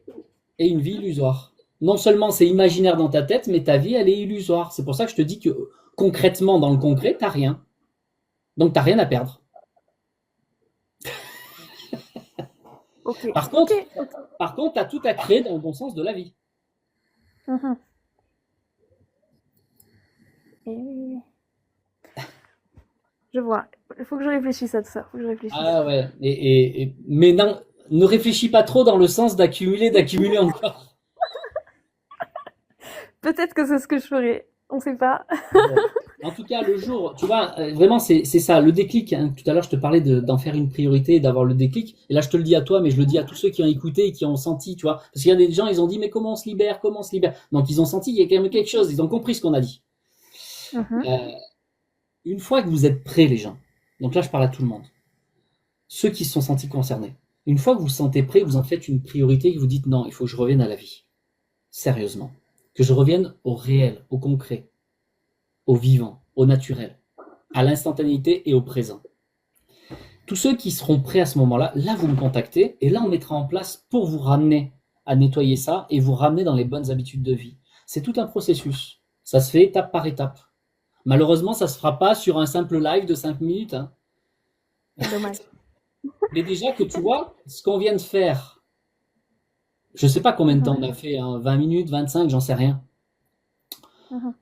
et une vie illusoire. Non seulement c'est imaginaire dans ta tête, mais ta vie, elle est illusoire. C'est pour ça que je te dis que concrètement, dans le concret, t'as rien. Donc t'as rien à perdre. OK. Par OK. contre, par contre, t'as tout à créer dans le bon sens de la vie. Mmh. Et oui, oui. Je vois. Il faut que je réfléchisse à tout ça. Faut que je réfléchisse. Ah ouais. Mais non, ne réfléchis pas trop dans le sens d'accumuler encore. Peut-être que c'est ce que je ferai. On sait pas. Bon. En tout cas, le jour, tu vois, vraiment, c'est ça, le déclic. Hein. Tout à l'heure, je te parlais d'en faire une priorité, d'avoir le déclic. Et là, je te le dis à toi, mais je le dis à tous ceux qui ont écouté et qui ont senti, tu vois. Parce qu'il y a des gens, ils ont dit, mais comment on se libère, comment on se libère. Donc, ils ont senti qu'il y a quand même quelque chose. Ils ont compris ce qu'on a dit. Mhm. Euh, une fois que vous êtes prêts, les gens, donc là, je parle à tout le monde, ceux qui se sont sentis concernés, une fois que vous vous sentez prêts, vous en faites une priorité et que vous dites, non, il faut que je revienne à la vie. Sérieusement. Que je revienne au réel, au concret, au vivant, au naturel, à l'instantanéité et au présent. Tous ceux qui seront prêts à ce moment-là, là vous me contactez et là on mettra en place pour vous ramener à nettoyer ça et vous ramener dans les bonnes habitudes de vie. C'est tout un processus. Ça se fait étape par étape. Malheureusement, ça se fera pas sur un simple live de 5 minutes. Hein. C'est dommage. Mais déjà que tu vois, ce qu'on vient de faire, je sais pas combien de temps Mhm. on a fait, hein, 20 minutes, 25, j'en sais rien. Mhm.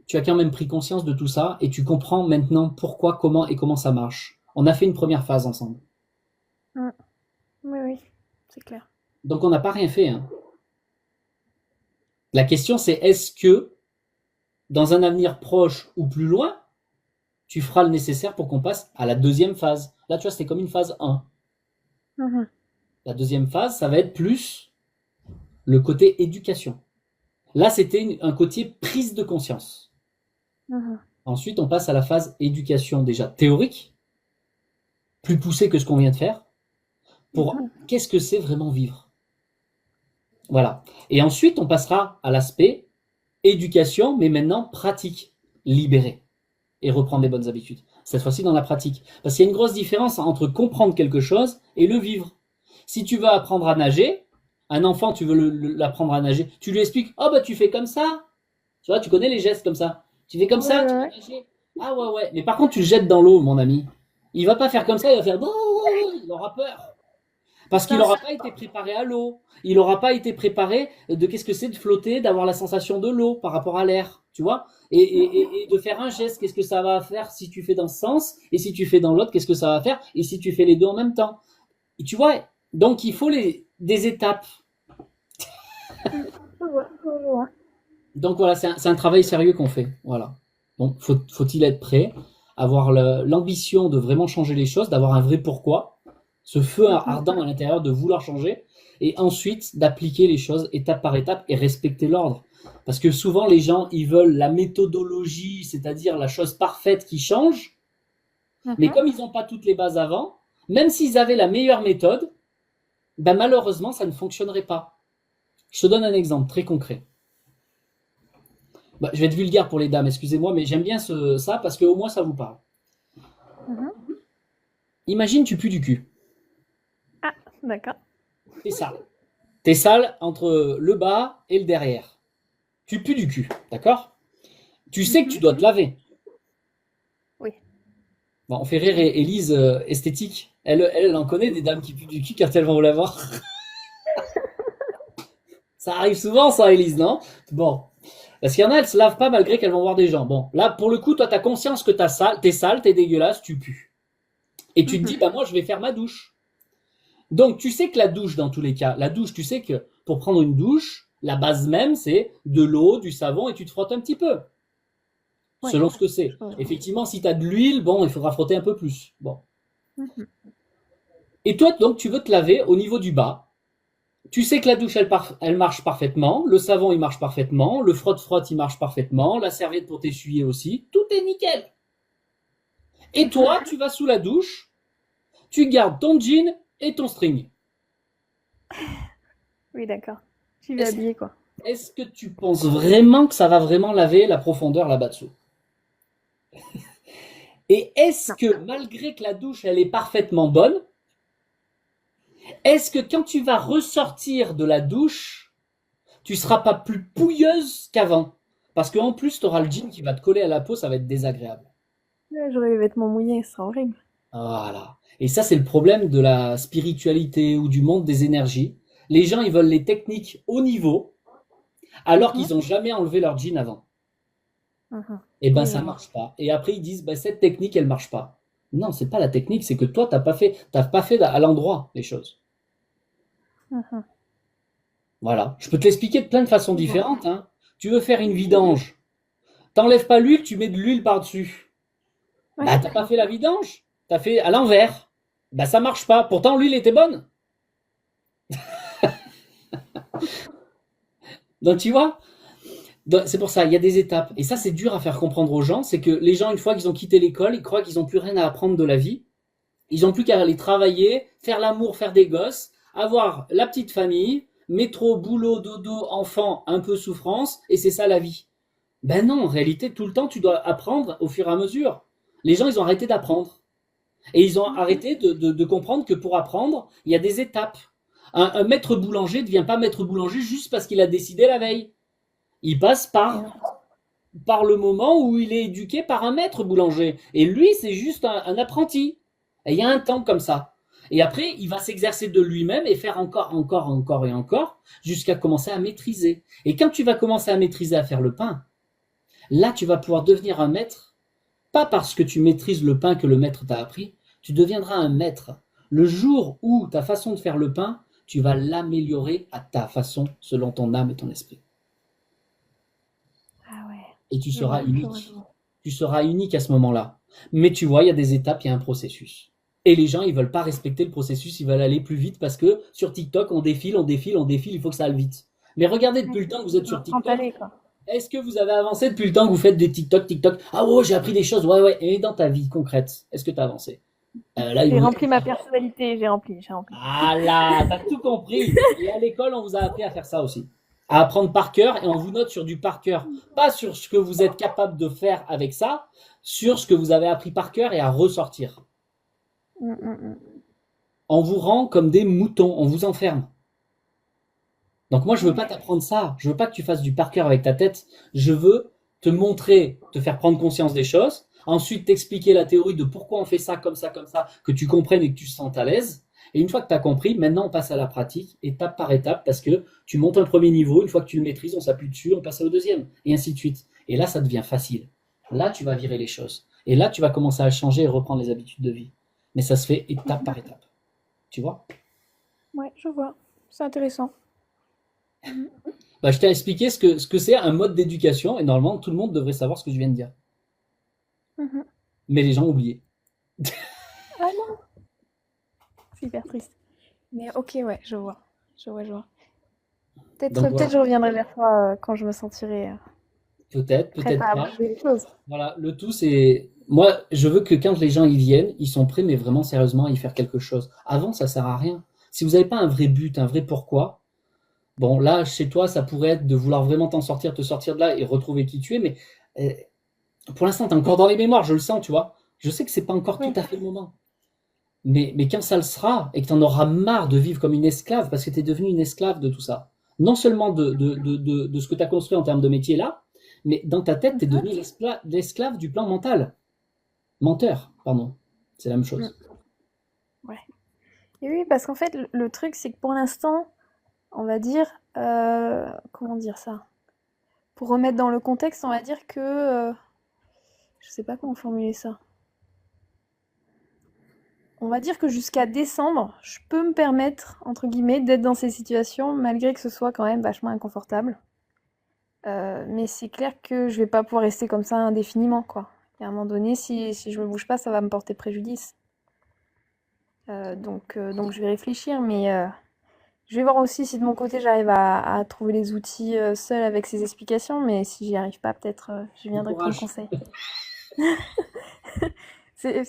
Tu as quand même pris conscience de tout ça et tu comprends maintenant pourquoi, comment et comment ça marche. On a fait une première phase ensemble. Mhm. Oui, oui, c'est clair. Donc on n'a pas rien fait. Hein. La question c'est est-ce que dans un avenir proche ou plus loin, tu feras le nécessaire pour qu'on passe à la deuxième phase. Là, tu vois, c'était comme une phase 1. Mhm. La deuxième phase, ça va être plus le côté éducation. Là, c'était un côté prise de conscience. Mhm. Ensuite, on passe à la phase éducation déjà théorique, plus poussée que ce qu'on vient de faire, pour Mhm. qu'est-ce que c'est vraiment vivre. Voilà. Et ensuite, on passera à l'aspect éducation, mais maintenant pratique, libérée, et reprendre les bonnes habitudes. Cette fois-ci dans la pratique. Parce qu'il y a une grosse différence entre comprendre quelque chose et le vivre. Si tu veux apprendre à nager, un enfant, tu veux l'apprendre à nager, tu lui expliques, oh bah tu fais comme ça. Tu vois, tu connais les gestes comme ça. Tu fais comme Ouais, ça, ouais, tu vas ouais. nager. Ah ouais, ouais. Mais par contre, tu le jettes dans l'eau, mon ami. Il va pas faire comme ça, il va faire, il aura peur. Parce qu'il Ça, n'aura pas été préparé à l'eau. Il n'aura pas été préparé de qu'est-ce que c'est de flotter, d'avoir la sensation de l'eau par rapport à l'air, tu vois, et de faire un geste, qu'est-ce que ça va faire si tu fais dans ce sens, et si tu fais dans l'autre, qu'est-ce que ça va faire, et si tu fais les deux en même temps. Et tu vois, donc il faut des étapes. je vois, je vois. Donc voilà, c'est un travail sérieux qu'on fait. Voilà. Donc faut-il être prêt, avoir l'ambition de vraiment changer les choses, d'avoir un vrai pourquoi, ce feu Mhm. ardent à l'intérieur de vouloir changer, et ensuite d'appliquer les choses étape par étape et respecter l'ordre. Parce que souvent les gens, ils veulent la méthodologie, c'est-à-dire la chose parfaite qui change, mais Mhm. comme ils n'ont pas toutes les bases avant, même s'ils avaient la meilleure méthode, ben malheureusement ça ne fonctionnerait pas. Je te donne un exemple très concret. Bah, je vais être vulgaire pour les dames, excusez-moi, mais j'aime bien ça parce qu'au moins ça vous parle. Mhm. Imagine, tu pues du cul. Ah, d'accord. T'es sale. T'es sale entre le bas et le derrière. Tu pues du cul, d'accord? Tu sais que tu Mhm. dois te laver. Oui. Bon, on fait rire Élise, esthétique. Elle en connaît des dames qui puent du cul quand elles vont vous la voir. Ça arrive souvent, ça, Élise, non? Bon. Parce qu'il y en a, elles se lavent pas malgré qu'elles vont voir des gens. Bon, là, pour le coup, toi, t'as conscience que t'es sale, t'es dégueulasse, tu pues. Et tu te dis, Mhm. bah moi, je vais faire ma douche. Donc, tu sais que la douche, dans tous les cas, la douche, tu sais que pour prendre une douche, la base même, c'est de l'eau, du savon et tu te frottes un petit peu, Ouais, selon ce que c'est. je vois. Effectivement, si tu as de l'huile, bon, il faudra frotter un peu plus. Bon. Mhm. Et toi, donc, tu veux te laver au niveau du bas. Tu sais que la douche, elle marche parfaitement, le savon, il marche parfaitement, le frotte-frotte, il marche parfaitement, la serviette pour t'essuyer aussi, tout est nickel. Et Mhm. toi, tu vas sous la douche, tu gardes ton jean et ton string. Oui, d'accord. Tu vas Est-ce habiller, quoi. est-ce que tu penses vraiment que ça va vraiment laver la profondeur là-bas-dessous? Et est-ce Non. que malgré que la douche elle est parfaitement bonne, est-ce que quand tu vas ressortir de la douche, tu seras pas plus pouilleuse qu'avant? Parce qu'en plus, tu auras le jean qui va te coller à la peau, ça va être désagréable. Ouais, j'aurai les vêtements mouillés, ce sera horrible. Voilà. Et ça, c'est le problème de la spiritualité ou du monde des énergies. Les gens, ils veulent les techniques haut niveau, alors Mhm. qu'ils n'ont jamais enlevé leur jean avant. Mhm. Eh ben, Oui, je ça vois. marche pas. Et après, ils disent, bah, cette technique, elle marche pas. Non, c'est pas la technique, c'est que toi, t'as pas fait à l'endroit les choses. Mhm. Voilà. Je peux te l'expliquer de plein de façons Je vois. différentes, hein. Tu veux faire une vidange. T'enlèves pas l'huile, tu mets de l'huile par-dessus. Ouais. Bah, t'as pas fait la vidange. T'as fait à l'envers. Bah, ça marche pas. Pourtant, l'huile était bonne. Donc, tu vois, c'est pour ça, il y a des étapes. Et ça, c'est dur à faire comprendre aux gens. C'est que les gens, une fois qu'ils ont quitté l'école, ils croient qu'ils n'ont plus rien à apprendre de la vie. Ils n'ont plus qu'à aller travailler, faire l'amour, faire des gosses, avoir la petite famille, métro, boulot, dodo, enfant, un peu souffrance, et c'est ça la vie. Ben non, en réalité, tout le temps, tu dois apprendre au fur et à mesure. Les gens, ils ont arrêté d'apprendre. Et ils ont arrêté de comprendre que pour apprendre, il y a des étapes. Un maître boulanger ne devient pas maître boulanger juste parce qu'il a décidé la veille. Il passe Et non. par le moment où il est éduqué par un maître boulanger. Et lui, c'est juste un apprenti. Et il y a un temps comme ça. Et après, il va s'exercer de lui-même et faire encore et encore, jusqu'à commencer à maîtriser. Et quand tu vas commencer à maîtriser à faire le pain, là, tu vas pouvoir devenir un maître, pas parce que tu maîtrises le pain que le maître t'a appris, tu deviendras un maître. Le jour où ta façon de faire le pain, tu vas l'améliorer à ta façon, selon ton âme et ton esprit. Ah ouais. Et tu Je seras vois, je vois, je unique. vois. Tu seras unique à ce moment-là. Mais tu vois, il y a des étapes, il y a un processus. Et les gens, ils veulent pas respecter le processus, ils veulent aller plus vite parce que sur TikTok, on défile, il faut que ça aille vite. Mais regardez Ouais. depuis le temps que vous êtes sur TikTok, Instantané, quoi. est-ce que vous avez avancé depuis le temps que vous faites des TikTok? Ah ouais, j'ai appris des choses, ouais, ouais. Et dans ta vie concrète, est-ce que tu as avancé? Là, J'ai vous rempli ma personnalité, j'ai rempli, j'ai rempli. ah là, t'as tout compris. Et à l'école, on vous a appris à faire ça aussi. À apprendre par cœur et on vous note sur du par cœur. Pas sur ce que vous êtes capable de faire avec ça, sur ce que vous avez appris par cœur et à ressortir. Mm, mm, mm. On vous rend comme des moutons, on vous enferme. Donc moi, je veux pas Ouais. t'apprendre ça. Je veux pas que tu fasses du par cœur avec ta tête. Je veux te montrer, te faire prendre conscience des choses. Ensuite, t'expliquer la théorie de pourquoi on fait ça, que tu comprennes et que tu te sentes à l'aise. Et une fois que tu as compris, maintenant on passe à la pratique, étape par étape, parce que tu montes un premier niveau, une fois que tu le maîtrises, on s'appuie dessus, on passe au deuxième, et ainsi de suite. Et là, ça devient facile. Là, tu vas virer les choses. Et là, tu vas commencer à changer et reprendre les habitudes de vie. Mais ça se fait étape par étape. Tu vois? Ouais, je vois. C'est intéressant. Mhm. Bah, je t'ai expliqué ce que c'est un mode d'éducation, et normalement, tout le monde devrait savoir ce que je viens de dire. Mhm. Mais les gens ont oublié. Ah non, c'est hyper triste. Mais ok, ouais, je vois. Je vois, je vois. Donc Peut-être voilà, je reviendrai vers toi quand je me sentirai peut-être, prête peut-être à pas. bouger les choses. Voilà, le tout c'est. Moi, je veux que quand les gens y viennent, ils sont prêts, mais vraiment sérieusement à y faire quelque chose. Avant, ça sert à rien. Si vous n'avez pas un vrai but, un vrai pourquoi, bon, là, chez toi, ça pourrait être de vouloir vraiment t'en sortir, te sortir de là et retrouver qui tu es, mais euh, pour l'instant, t'es encore dans les mémoires, je le sens, tu vois. Je sais que c'est pas encore tout Oui. à fait le moment. Mais quand ça le sera, et que t'en auras marre de vivre comme une esclave, parce que t'es devenu une esclave de tout ça, non seulement de ce que t'as construit en termes de métier là, mais dans ta tête, t'es Mhm. devenu l'esclave du plan mental. Menteur, pardon. C'est la même Mm. chose. Ouais. Et oui, parce qu'en fait, le truc, c'est que pour l'instant, on va dire, comment dire ça? Pour remettre dans le contexte, on va dire que, je sais pas comment formuler ça. On va dire que jusqu'à décembre, je peux me permettre, entre guillemets, d'être dans ces situations, malgré que ce soit quand même vachement inconfortable. Mais c'est clair que je vais pas pouvoir rester comme ça indéfiniment, quoi. Et à un moment donné, si je me bouge pas, ça va me porter préjudice. Donc je vais réfléchir, mais je vais voir aussi si de mon côté j'arrive à trouver les outils seule avec ces explications, mais si j'y arrive pas, peut-être je Bon viendrai prendre courage. conseil.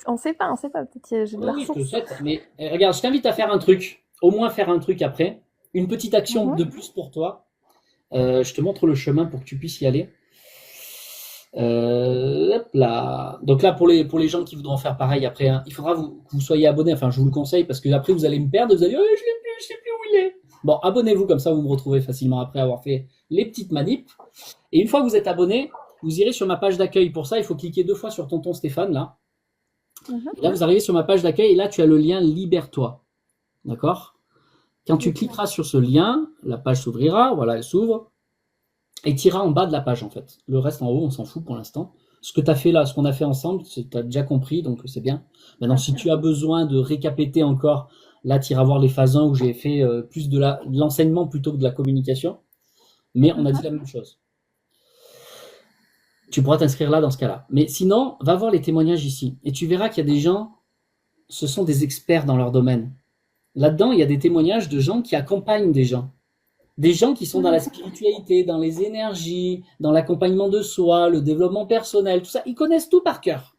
On sait pas, peut-être j'ai de Oui, la oui, je te le ressource. souhaite. Mais regarde, je t'invite à faire un truc. Au moins faire un truc après. Une petite action Mhm. de plus pour toi. Je te montre le chemin pour que tu puisses y aller. Hop là. Donc là, pour les gens qui voudront faire pareil après, hein, il faudra que vous soyez abonnés. Enfin, je vous le conseille parce que après, vous allez me perdre. Vous allez dire, oh, je sais plus où il est. Bon, abonnez-vous comme ça, vous me retrouvez facilement après avoir fait les petites manips. Et une fois que vous êtes abonné, vous irez sur ma page d'accueil. Pour ça, il faut cliquer 2 fois sur Tonton Stéphane là. Mhm. Et là, vous arrivez sur ma page d'accueil et là, tu as le lien Libère-toi. D'accord? Quand tu Ok. cliqueras sur ce lien, la page s'ouvrira. Voilà, elle s'ouvre. et tu iras en bas de la page en fait. Le reste en haut, on s'en fout pour l'instant. Ce que tu as fait là, ce qu'on a fait ensemble, tu as déjà compris, donc c'est bien. Maintenant, si tu as besoin de récapéter encore, là, tu iras voir les phases 1 où j'ai fait plus de l'enseignement plutôt que de la communication. Mais on a dit la même chose. Tu pourras t'inscrire là dans ce cas-là. Mais sinon, va voir les témoignages ici. Et tu verras qu'il y a des gens, ce sont des experts dans leur domaine. Là-dedans, il y a des témoignages de gens qui accompagnent des gens. Des gens qui sont dans la spiritualité, dans les énergies, dans l'accompagnement de soi, le développement personnel, tout ça. Ils connaissent tout par cœur.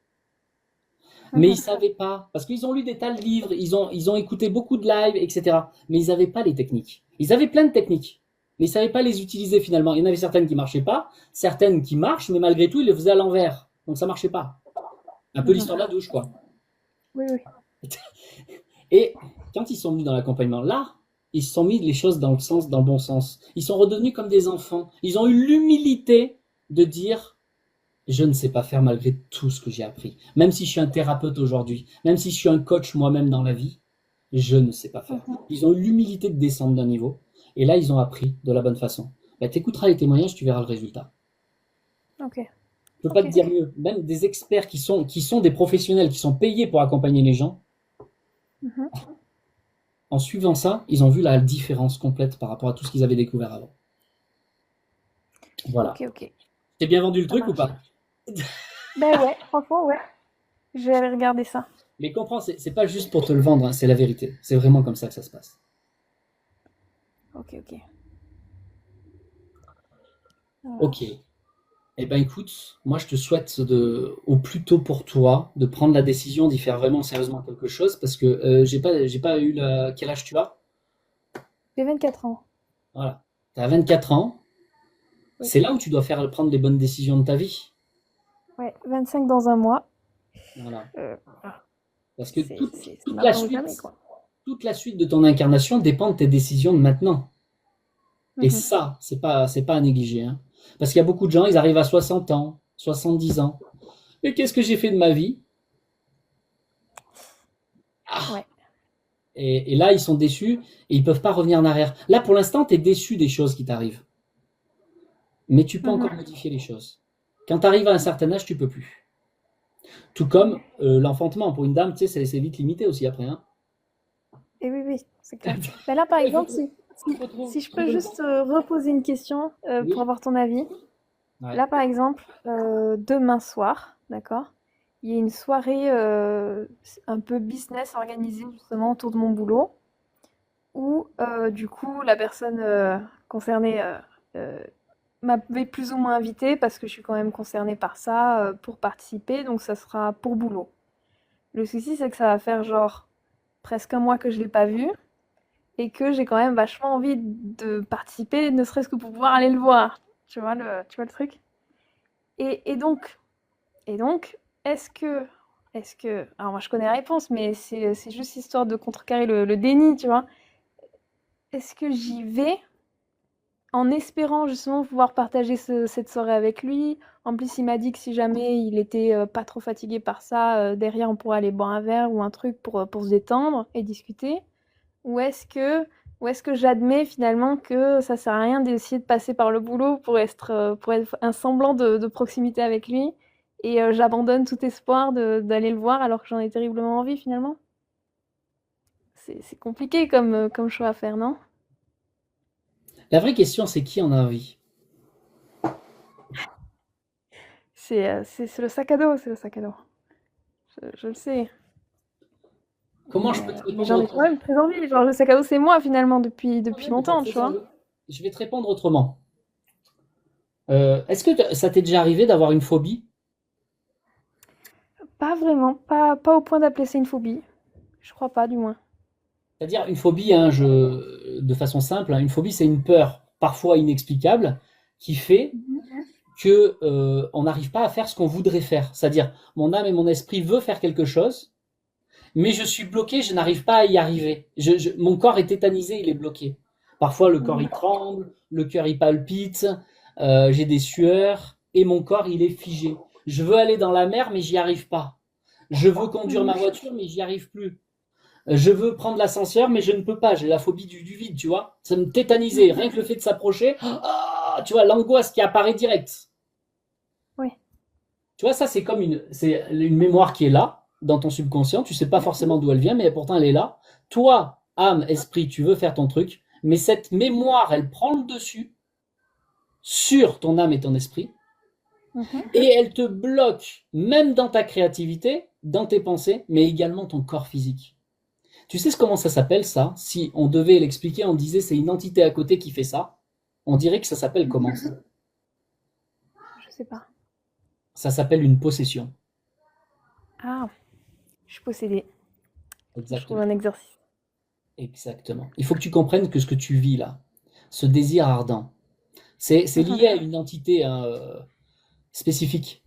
Mais ils savaient pas, parce qu'ils ont lu des tas de livres, ils ont écouté beaucoup de lives, etc. Mais ils n'avaient pas les techniques. Ils avaient plein de techniques, mais ils savaient pas les utiliser finalement. Il y en avait certaines qui marchaient pas, certaines qui marchent, mais malgré tout, ils les faisaient à l'envers. Donc ça marchait pas. Un peu l'histoire de la douche, quoi. Oui, oui. Et quand ils sont venus dans l'accompagnement, là, ils se sont mis les choses dans le bon sens. Ils sont redevenus comme des enfants. Ils ont eu l'humilité de dire, je ne sais pas faire malgré tout ce que j'ai appris. Même si je suis un thérapeute aujourd'hui, même si je suis un coach moi-même dans la vie, je ne sais pas faire. Ils ont eu l'humilité de descendre d'un niveau. Et là, ils ont appris de la bonne façon. Bah, tu écouteras les témoignages, tu verras le résultat. Ok. Je peux pas te dire mieux. Même des experts qui sont des professionnels, qui sont payés pour accompagner les gens, en suivant ça, ils ont vu la différence complète par rapport à tout ce qu'ils avaient découvert avant. Voilà. Ok. T'es bien vendu le truc ou pas? Ben ouais, franchement, ouais. Je vais aller regarder ça. Mais comprends, c'est pas juste pour te le vendre, hein, c'est la vérité. C'est vraiment comme ça que ça se passe. Ok. Ok. Eh ben écoute, moi je te souhaite au plus tôt pour toi de prendre la décision d'y faire vraiment sérieusement quelque chose parce que j'ai pas eu quel âge tu as? J'ai 24 ans. Voilà. Tu as 24 ans. Oui. C'est là où tu dois prendre les bonnes décisions de ta vie. Ouais, 25 dans un mois. Voilà. Euh, Parce que c'est toute la suite de ton incarnation dépend de tes décisions de maintenant. Et ça, c'est pas à négliger, hein. Parce qu'il y a beaucoup de gens, ils arrivent à 60 ans, 70 ans. Mais qu'est-ce que j'ai fait de ma vie? Ouais. Et là, ils sont déçus et ils peuvent pas revenir en arrière. Là, pour l'instant, tu es déçu des choses qui t'arrivent. Mais tu peux encore modifier les choses. Quand tu arrives à un certain âge, tu peux plus. Tout comme l'enfantement. Pour une dame, tu sais, c'est vite limité aussi après, hein. Et oui, c'est clair. Mais là, par exemple, si je peux juste reposer une question Oui. pour avoir ton avis. Ouais. Là, par exemple, demain soir, d'accord, il y a une soirée un peu business organisée justement autour de mon boulot, où du coup, la personne concernée m'avait plus ou moins invitée parce que je suis quand même concernée par ça pour participer, donc ça sera pour boulot. Le souci, c'est que ça va faire genre presque un mois que je l'ai pas vu et que j'ai quand même vachement envie de participer, ne serait-ce que pour pouvoir aller le voir. Tu vois le truc? Et donc, est-ce que, alors moi je connais la réponse, mais c'est juste histoire de contrecarrer le déni, tu vois. Est-ce que j'y vais en espérant justement pouvoir partager cette soirée avec lui? En plus, il m'a dit que si jamais il était pas trop fatigué par ça, derrière on pourrait aller boire un verre ou un truc pour se détendre et discuter. Ou est-ce que j'admets finalement que ça sert à rien d'essayer de passer par le boulot pour être un semblant de proximité avec lui et j'abandonne tout espoir d'aller le voir alors que j'en ai terriblement envie finalement? C'est compliqué comme choix à faire, non? La vraie question, c'est qui en a envie? C'est le sac à dos, c'est le sac à dos. Je le sais. Comment je peux te Mais répondre j'en ai quand même très envie. Genre, le sac à dos, c'est moi finalement depuis longtemps, tu vois. Je vais te répondre autrement. Est-ce que ça t'est déjà arrivé d'avoir une phobie? Pas vraiment, pas au point d'appeler ça une phobie. Je crois pas, du moins. C'est-à-dire une phobie, hein, de façon simple, hein, une phobie, c'est une peur parfois inexplicable qui fait que on n'arrive pas à faire ce qu'on voudrait faire. C'est-à-dire, mon âme et mon esprit veulent faire quelque chose, mais je suis bloqué, je n'arrive pas à y arriver. Mon corps est tétanisé, il est bloqué. Parfois, le corps il tremble, le cœur il palpite, j'ai des sueurs et mon corps il est figé. Je veux aller dans la mer, mais j'y arrive pas. Je veux conduire ma voiture, mais j'y arrive plus. Je veux prendre l'ascenseur, mais je ne peux pas. J'ai la phobie du vide, tu vois. Ça me tétanisait. Rien que le fait de s'approcher, ah, tu vois, l'angoisse qui apparaît direct. Oui. Tu vois, ça, c'est une mémoire qui est là, dans ton subconscient. Tu sais pas forcément d'où elle vient, mais pourtant, elle est là. Toi, âme, esprit, tu veux faire ton truc, mais cette mémoire, elle prend le dessus sur ton âme et ton esprit, et elle te bloque, même dans ta créativité, dans tes pensées, mais également ton corps physique. Tu sais comment ça s'appelle, ça? Si on devait l'expliquer, on disait c'est une entité à côté qui fait ça, on dirait que ça s'appelle comment ça? Je sais pas. Ça s'appelle une possession. Ah, je suis possédée. Je trouve Exactement. un exercice. Exactement. Il faut que tu comprennes que ce que tu vis là, ce désir ardent, c'est lié à une entité spécifique.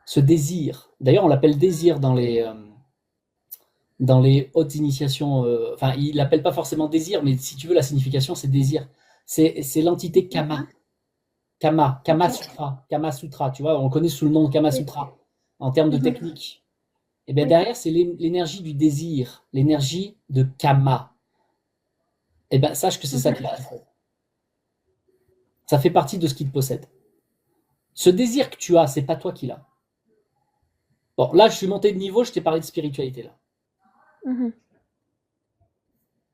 Ce désir. D'ailleurs, on l'appelle désir dans les hautes initiations. Enfin, il l'appelle pas forcément désir, mais si tu veux, la signification, c'est désir. C'est l'entité Kama. Kama Sutra. Kama Sutra, tu vois, on le connaît sous le nom de Kama Sutra, en termes de technique. Et bien derrière, c'est l'énergie du désir, l'énergie de Kama. Et bien, sache que c'est ça qui te possède. Ça fait partie de ce qui te possède. Ce désir que tu as, c'est pas toi qui l'as. Bon, là, je suis monté de niveau, je t'ai parlé de spiritualité, là.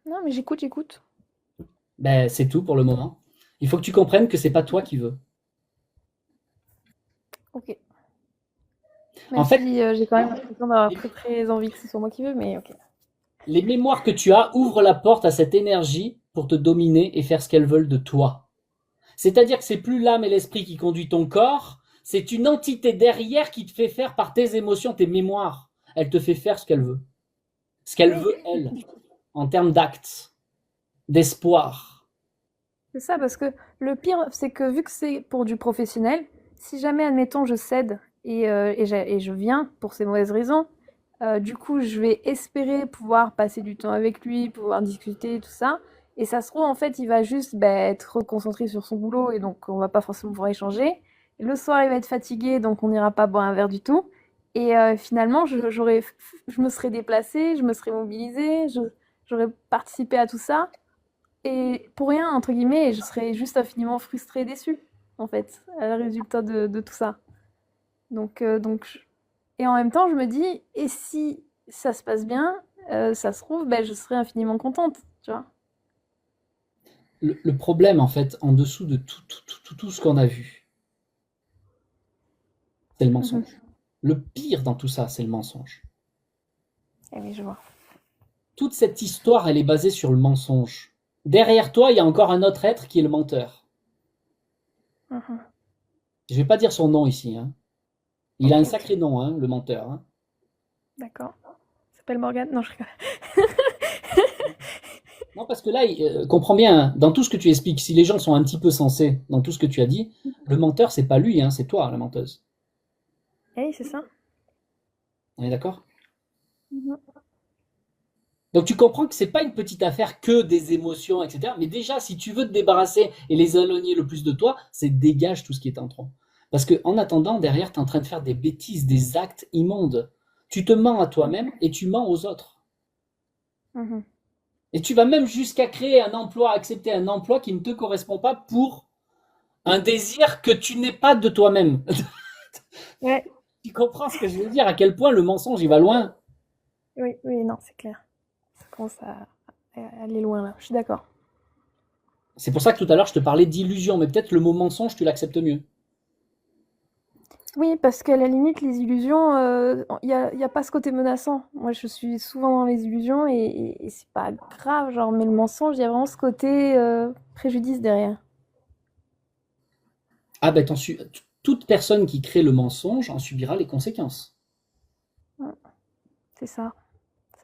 Non, mais j'écoute. Ben, c'est tout pour le moment. Il faut que tu comprennes que c'est pas toi qui veux. Ok. En Même fait, si j'ai quand même l'impression d'avoir très très envie que ce soit moi qui veux, mais ok. les mémoires que tu as ouvrent la porte à cette énergie pour te dominer et faire ce qu'elles veulent de toi. C'est-à-dire que c'est plus l'âme et l'esprit qui conduit ton corps, c'est une entité derrière qui te fait faire par tes émotions, tes mémoires. Elle te fait faire ce qu'elle veut. Ce qu'elle veut, elle, en termes d'actes, d'espoir. C'est ça, parce que le pire, c'est que vu que c'est pour du professionnel, si jamais, admettons, je cède et je viens pour ces mauvaises raisons, du coup, je vais espérer pouvoir passer du temps avec lui, pouvoir discuter, tout ça. Et ça se trouve, en fait, il va juste être concentré sur son boulot et donc on va pas forcément pouvoir échanger. Et le soir, il va être fatigué, donc on n'ira pas boire un verre du tout. Et finalement, je me serais déplacée, je me serais mobilisée, j'aurais participé à tout ça. Et pour rien, entre guillemets, je serais juste infiniment frustrée et déçue, en fait, à le résultat de tout ça. Et en même temps, je me dis, et si ça se passe bien, ça se trouve, je serais infiniment contente, tu vois. Le problème, en fait, en dessous de tout ce qu'on a vu, c'est le mensonge. Le pire dans tout ça, c'est le mensonge. Eh oui, je vois. Toute cette histoire, elle est basée sur le mensonge. Derrière toi, il y a encore un autre être qui est le menteur. Je vais pas dire son nom ici, hein. Il a un sacré nom, hein, le menteur. Hein. D'accord. Il s'appelle Morgane? Non, je rigole. Non, parce que là, comprends bien, hein, dans tout ce que tu expliques, si les gens sont un petit peu sensés dans tout ce que tu as dit, le menteur, c'est pas lui, hein, c'est toi, la menteuse. Eh oui, c'est ça. On est d'accord? Donc tu comprends que c'est pas une petite affaire que des émotions, etc. Mais déjà, si tu veux te débarrasser et les éloigner le plus de toi, c'est dégage tout ce qui est en toi. Parce que en attendant, derrière, tu es en train de faire des bêtises, des actes immondes. Tu te mens à toi-même et tu mens aux autres. Et tu vas même jusqu'à créer un emploi, accepter un emploi qui ne te correspond pas pour un désir que tu n'es pas de toi-même. Ouais. Tu comprends ce que je veux dire? À quel point le mensonge, il va loin? Oui, oui, non, c'est clair. Ça commence à aller loin, là. Je suis d'accord. C'est pour ça que tout à l'heure, je te parlais d'illusion, mais peut-être le mot mensonge, tu l'acceptes mieux. Oui, parce qu'à la limite, les illusions, y a pas ce côté menaçant. Moi, je suis souvent dans les illusions et c'est pas grave, genre, mais le mensonge, il y a vraiment ce côté préjudice derrière. Ah ben, toute personne qui crée le mensonge en subira les conséquences. C'est ça.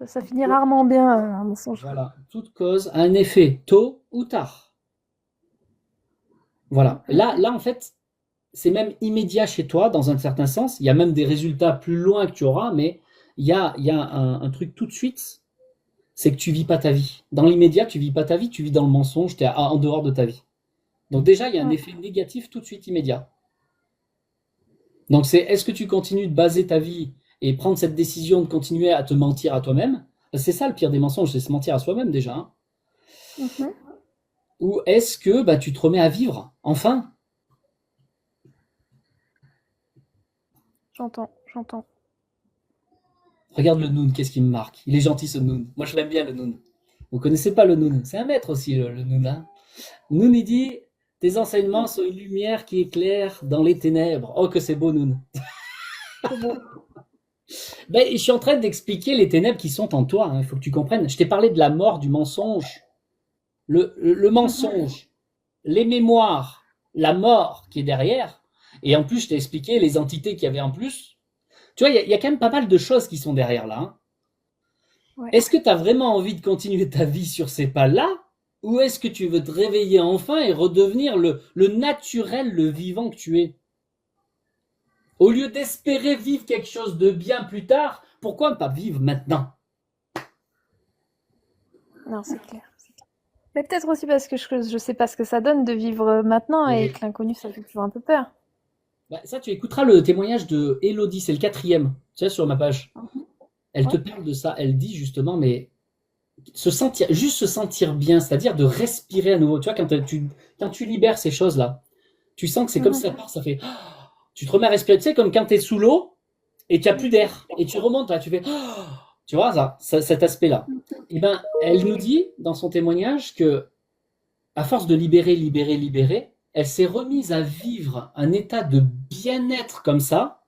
Ça finit rarement bien, un mensonge. Voilà, toute cause a un effet, tôt ou tard. Voilà. Là, en fait, c'est même immédiat chez toi, dans un certain sens. Il y a même des résultats plus loin que tu auras, mais il y a un truc tout de suite, c'est que tu vis pas ta vie. Dans l'immédiat, tu vis pas ta vie, tu vis dans le mensonge, tu es en dehors de ta vie. Donc déjà, il y a un effet négatif tout de suite immédiat. Donc c'est, est-ce que tu continues de baser ta vie et prendre cette décision de continuer à te mentir à toi-même? C'est ça le pire des mensonges, c'est se mentir à soi-même déjà. Hein. Ou est-ce que bah, tu te remets à vivre, enfin? J'entends, j'entends. Regarde le Noun, qu'est-ce qui me marque? Il est gentil ce Noun. Moi je l'aime bien le Noun. Vous connaissez pas le Noun? C'est un maître aussi le Noun. Hein. Noun il dit tes enseignements sont une lumière qui éclaire dans les ténèbres. Oh que c'est beau Noun. C'est beau. Ben, je suis en train d'expliquer les ténèbres qui sont en toi. Il faut que tu comprennes. Je t'ai parlé de la mort, du mensonge. Le mensonge, les mémoires, la mort qui est derrière. Et en plus, je t'ai expliqué les entités qu'il y avait en plus. Tu vois, il y a quand même pas mal de choses qui sont derrière là. Hein. Ouais. Est-ce que tu as vraiment envie de continuer ta vie sur ces pas-là? Ou est-ce que tu veux te réveiller enfin et redevenir le naturel, le vivant que tu es? Au lieu d'espérer vivre quelque chose de bien plus tard, pourquoi ne pas vivre maintenant? Non, c'est clair. Mais peut-être aussi parce que je sais pas ce que ça donne de vivre maintenant et Et, que l'inconnu, ça fait toujours un peu peur. bah, ça, tu écouteras le témoignage de Elodie, c'est le 4e, tu sais, sur ma page. Mhm. Elle te Ouais. parle de ça, elle dit justement, mais se sentir, juste se sentir bien, c'est-à-dire de respirer à nouveau. Tu vois, quand tu libères ces choses-là, tu sens que c'est comme Mhm. ça part, ça fait. Tu te remets à respirer, tu sais, comme quand tu es sous l'eau et tu n'as plus d'air. Et tu remontes, là, tu fais. Tu vois, cet aspect-là. Et ben, elle nous dit dans son témoignage que, à force de libérer, libérer, libérer, elle s'est remise à vivre un état de bien-être comme ça.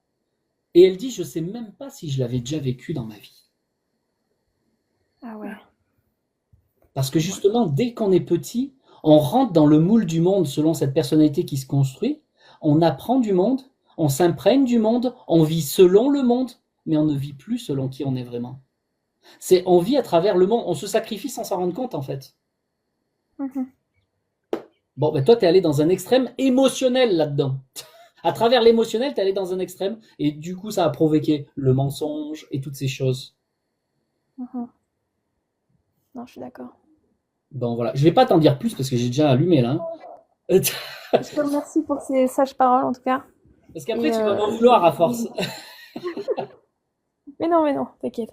Et elle dit, je sais même pas si je l'avais déjà vécu dans ma vie. Ah ouais. Parce que justement, dès qu'on est petit, on rentre dans le moule du monde selon cette personnalité qui se construit. On apprend du monde, on s'imprègne du monde, on vit selon le monde, mais on ne vit plus selon qui on est vraiment. C'est on vit à travers le monde, on se sacrifie sans s'en rendre compte en fait. Mhm. Bon, ben toi, tu es allé dans un extrême émotionnel là-dedans. À travers l'émotionnel, tu es allé dans un extrême, et du coup, ça a provoqué le mensonge et toutes ces choses. Mhm. Non, je suis d'accord. Bon, voilà. Je vais pas t'en dire plus parce que j'ai déjà allumé là. Hein. Je te remercie pour ces sages paroles en tout cas. Parce qu'après, Et tu vas m'en vouloir à force. mais non, t'inquiète.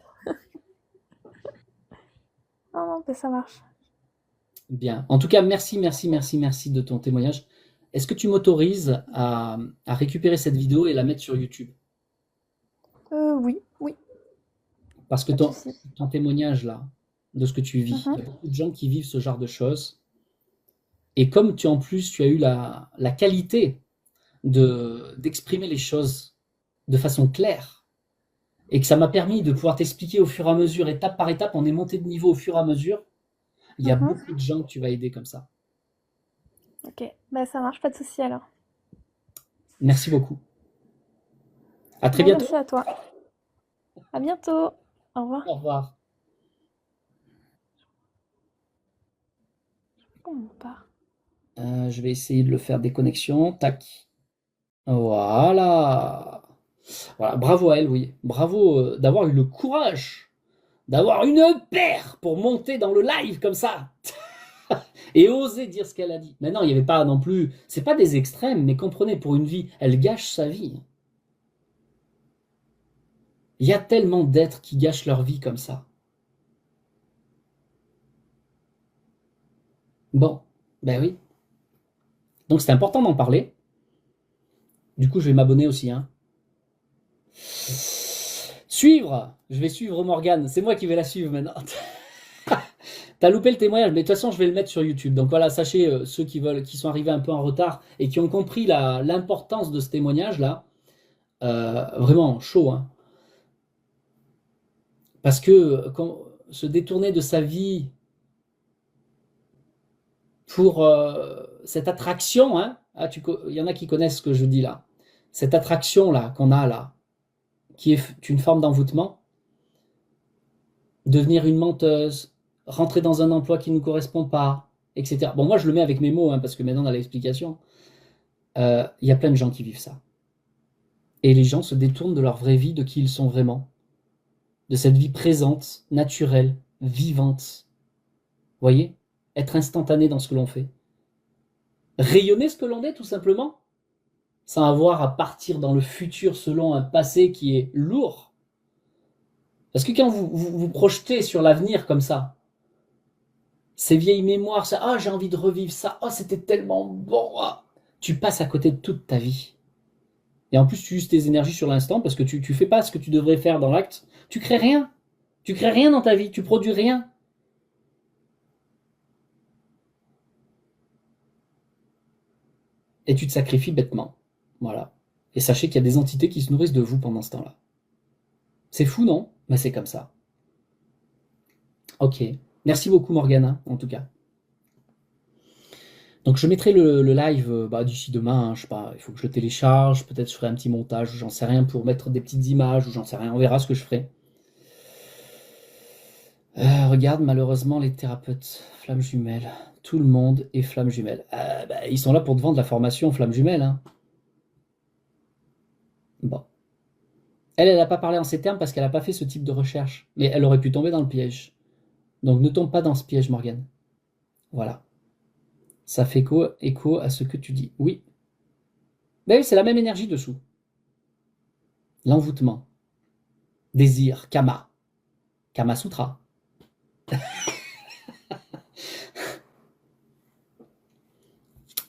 Non, non, mais ça marche. Bien. En tout cas, merci, merci, merci, merci de ton témoignage. Est-ce que tu m'autorises à récupérer cette vidéo et la mettre sur YouTube? Oui, oui, Parce que pas de souci. ton témoignage là, de ce que tu vis, il y a Mhm. beaucoup de gens qui vivent ce genre de choses. Et comme tu en plus, tu as eu la qualité d'exprimer les choses de façon claire, et que ça m'a permis de pouvoir t'expliquer au fur et à mesure, étape par étape, on est monté de niveau au fur et à mesure, il y a Mhm. beaucoup de gens que tu vas aider comme ça. Ok, bah ça marche, pas de souci alors. Merci beaucoup. À très Bon, bientôt. merci à toi. À bientôt. Au revoir. Au revoir. Comment on part? Je vais essayer de le faire déconnexion. Tac. Voilà. Voilà. Bravo à elle, oui. Bravo d'avoir eu le courage, d'avoir une paire pour monter dans le live comme ça. Et oser dire ce qu'elle a dit. Maintenant, il n'y avait pas non plus. C'est pas des extrêmes, mais comprenez, pour une vie, elle gâche sa vie. Il y a tellement d'êtres qui gâchent leur vie comme ça. Bon, ben oui. Donc c'est important d'en parler. Du coup, je vais m'abonner aussi. Hein. Suivre. Je vais suivre Morgane. C'est moi qui vais la suivre maintenant. T'as loupé le témoignage, mais de toute façon, je vais le mettre sur YouTube. Donc voilà, sachez, ceux qui sont arrivés un peu en retard et qui ont compris l'importance de ce témoignage-là, vraiment chaud. Hein. Parce que se détourner de sa vie pour cette attraction, hein, il y en a qui connaissent ce que je dis là, cette attraction-là qu'on a là, qui est une forme d'envoûtement, devenir une menteuse, rentrer dans un emploi qui ne nous correspond pas, etc. Bon, moi je le mets avec mes mots, hein, parce que maintenant on a l'explication. Il y a plein de gens qui vivent ça. Et les gens se détournent de leur vraie vie, de qui ils sont vraiment, de cette vie présente, naturelle, vivante. Vous voyez? Être instantané dans ce que l'on fait. Rayonner ce que l'on est, tout simplement, sans avoir à partir dans le futur selon un passé qui est lourd. Parce que quand vous projetez sur l'avenir comme ça, Ces vieilles mémoires, ça, ah, j'ai envie de revivre ça, oh, c'était tellement bon. Ah. Tu passes à côté de toute ta vie. Et en plus, tu uses tes énergies sur l'instant parce que tu fais pas ce que tu devrais faire dans l'acte. Tu crées rien. Tu crées rien dans ta vie, tu produis rien. Et tu te sacrifies bêtement. Voilà. Et sachez qu'il y a des entités qui se nourrissent de vous pendant ce temps-là. C'est fou, non? Mais c'est comme ça. Ok. Merci beaucoup, Morgana, en tout cas. Donc je mettrai le live d'ici demain, hein, je sais pas, il faut que je le télécharge, peut-être je ferai un petit montage, j'en sais rien, pour mettre des petites images, ou j'en sais rien, on verra ce que je ferai. Regarde, malheureusement, les thérapeutes, flammes jumelles, tout le monde est flammes jumelles. Ils sont là pour te vendre la formation flammes jumelles. Hein. Bon. Elle n'a pas parlé en ces termes parce qu'elle n'a pas fait ce type de recherche, mais elle aurait pu tomber dans le piège. Donc ne tombe pas dans ce piège, Morgane. Voilà. Ça fait écho à ce que tu dis. Oui. Ben oui, c'est la même énergie dessous. L'envoûtement. Désir. Kama. Kama Sutra.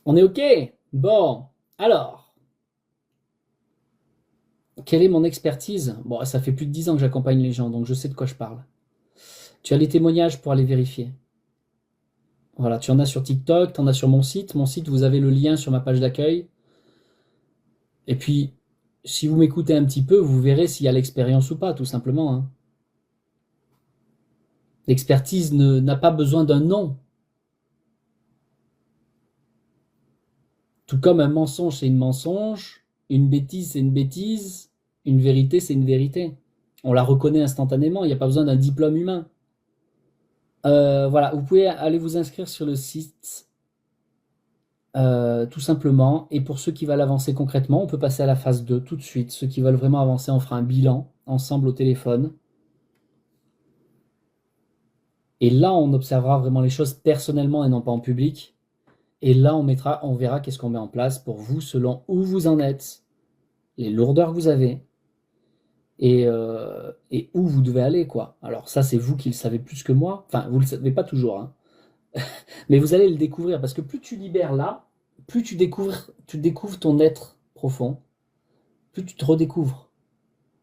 On est OK? Bon. Alors. Quelle est mon expertise? Bon, ça fait plus de 10 ans que j'accompagne les gens, donc je sais de quoi je parle. Tu as les témoignages pour aller vérifier. Voilà, tu en as sur TikTok, tu en as sur mon site. Mon site, vous avez le lien sur ma page d'accueil. Et puis, si vous m'écoutez un petit peu, vous verrez s'il y a l'expérience ou pas, tout simplement. Hein. L'expertise n'a pas besoin d'un nom. Tout comme un mensonge, c'est une mensonge, une bêtise, c'est une bêtise, une vérité, c'est une vérité. On la reconnaît instantanément, il n'y a pas besoin d'un diplôme humain. Voilà, vous pouvez aller vous inscrire sur le site, tout simplement. Et pour ceux qui veulent avancer concrètement, on peut passer à la phase 2 tout de suite. Ceux qui veulent vraiment avancer, on fera un bilan ensemble au téléphone. Et là, on observera vraiment les choses personnellement et non pas en public. Et là, on verra qu'est-ce qu'on met en place pour vous selon où vous en êtes, les lourdeurs que vous avez et où vous devez aller, quoi. Alors ça, c'est vous qui le savez plus que moi. Enfin, vous le savez pas toujours, hein. Mais vous allez le découvrir parce que plus tu libères là, plus tu découvres ton être profond, plus tu te redécouvres.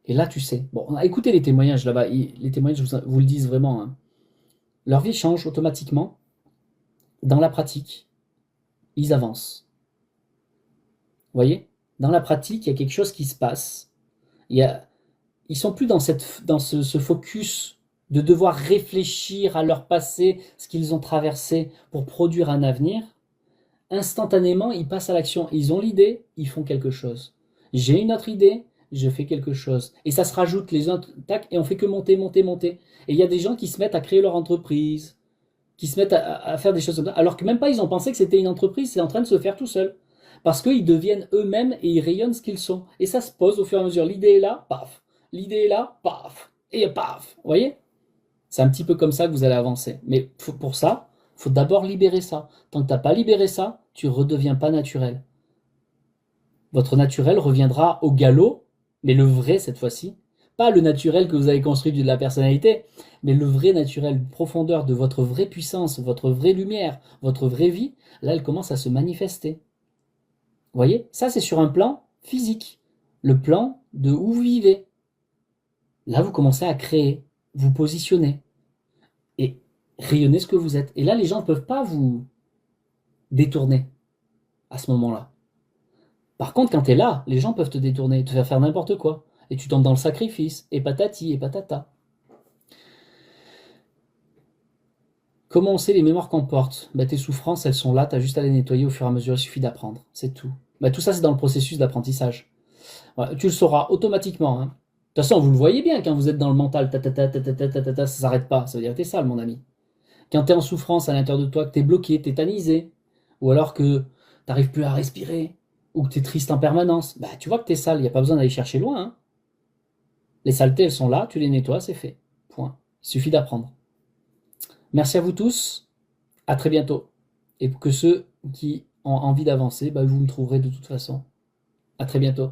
Et là, tu sais. Bon, écoutez les témoignages là-bas. Les témoignages vous le disent vraiment. Hein. Leur vie change automatiquement. Dans la pratique, ils avancent. Vous voyez? Dans la pratique, il y a quelque chose qui se passe. Ils sont plus dans ce focus de devoir réfléchir à leur passé, ce qu'ils ont traversé pour produire un avenir. Instantanément, ils passent à l'action. Ils ont l'idée, ils font quelque chose. J'ai une autre idée, je fais quelque chose. Et ça se rajoute les uns, tac, et on fait que monter, monter, monter. Et il y a des gens qui se mettent à créer leur entreprise, qui se mettent à faire des choses comme ça, alors que même pas ils ont pensé que c'était une entreprise, c'est en train de se faire tout seul. Parce qu'ils deviennent eux-mêmes et ils rayonnent ce qu'ils sont. Et ça se pose au fur et à mesure. L'idée est là, paf. L'idée est là, paf. Et paf. Vous voyez? C'est un petit peu comme ça que vous allez avancer. Mais pour ça, il faut d'abord libérer ça. Tant que tu n'as pas libéré ça, tu ne redeviens pas naturel. Votre naturel reviendra au galop, mais le vrai cette fois-ci. Pas le naturel que vous avez construit de la personnalité, mais le vrai naturel, profondeur de votre vraie puissance, votre vraie lumière, votre vraie vie, là elle commence à se manifester. Vous voyez? Ça c'est sur un plan physique. Le plan de où vous vivez. Là vous commencez à créer, vous positionner et rayonner ce que vous êtes. Et là les gens ne peuvent pas vous détourner à ce moment-là. Par contre, quand tu es là, les gens peuvent te détourner, te faire n'importe quoi. Et tu tombes dans le sacrifice, et patati, et patata. Comment on sait les mémoires qu'on porte? Tes souffrances, elles sont là, tu as juste à les nettoyer au fur et à mesure, il suffit d'apprendre, c'est tout. Tout ça, c'est dans le processus d'apprentissage. Voilà, tu le sauras automatiquement. Hein. De toute façon, vous le voyez bien quand vous êtes dans le mental, ça s'arrête pas, ça veut dire que t'es sale, mon ami. Quand tu es en souffrance à l'intérieur de toi, que tu es bloqué, tétanisé, ou alors que tu n'arrives plus à respirer, ou que tu es triste en permanence, tu vois que tu es sale, il n'y a pas besoin d'aller chercher loin. Hein. Les saletés, elles sont là, tu les nettoies, c'est fait. Point. Il suffit d'apprendre. Merci à vous tous, à très bientôt. Et pour que ceux qui ont envie d'avancer, vous me trouverez de toute façon. À très bientôt.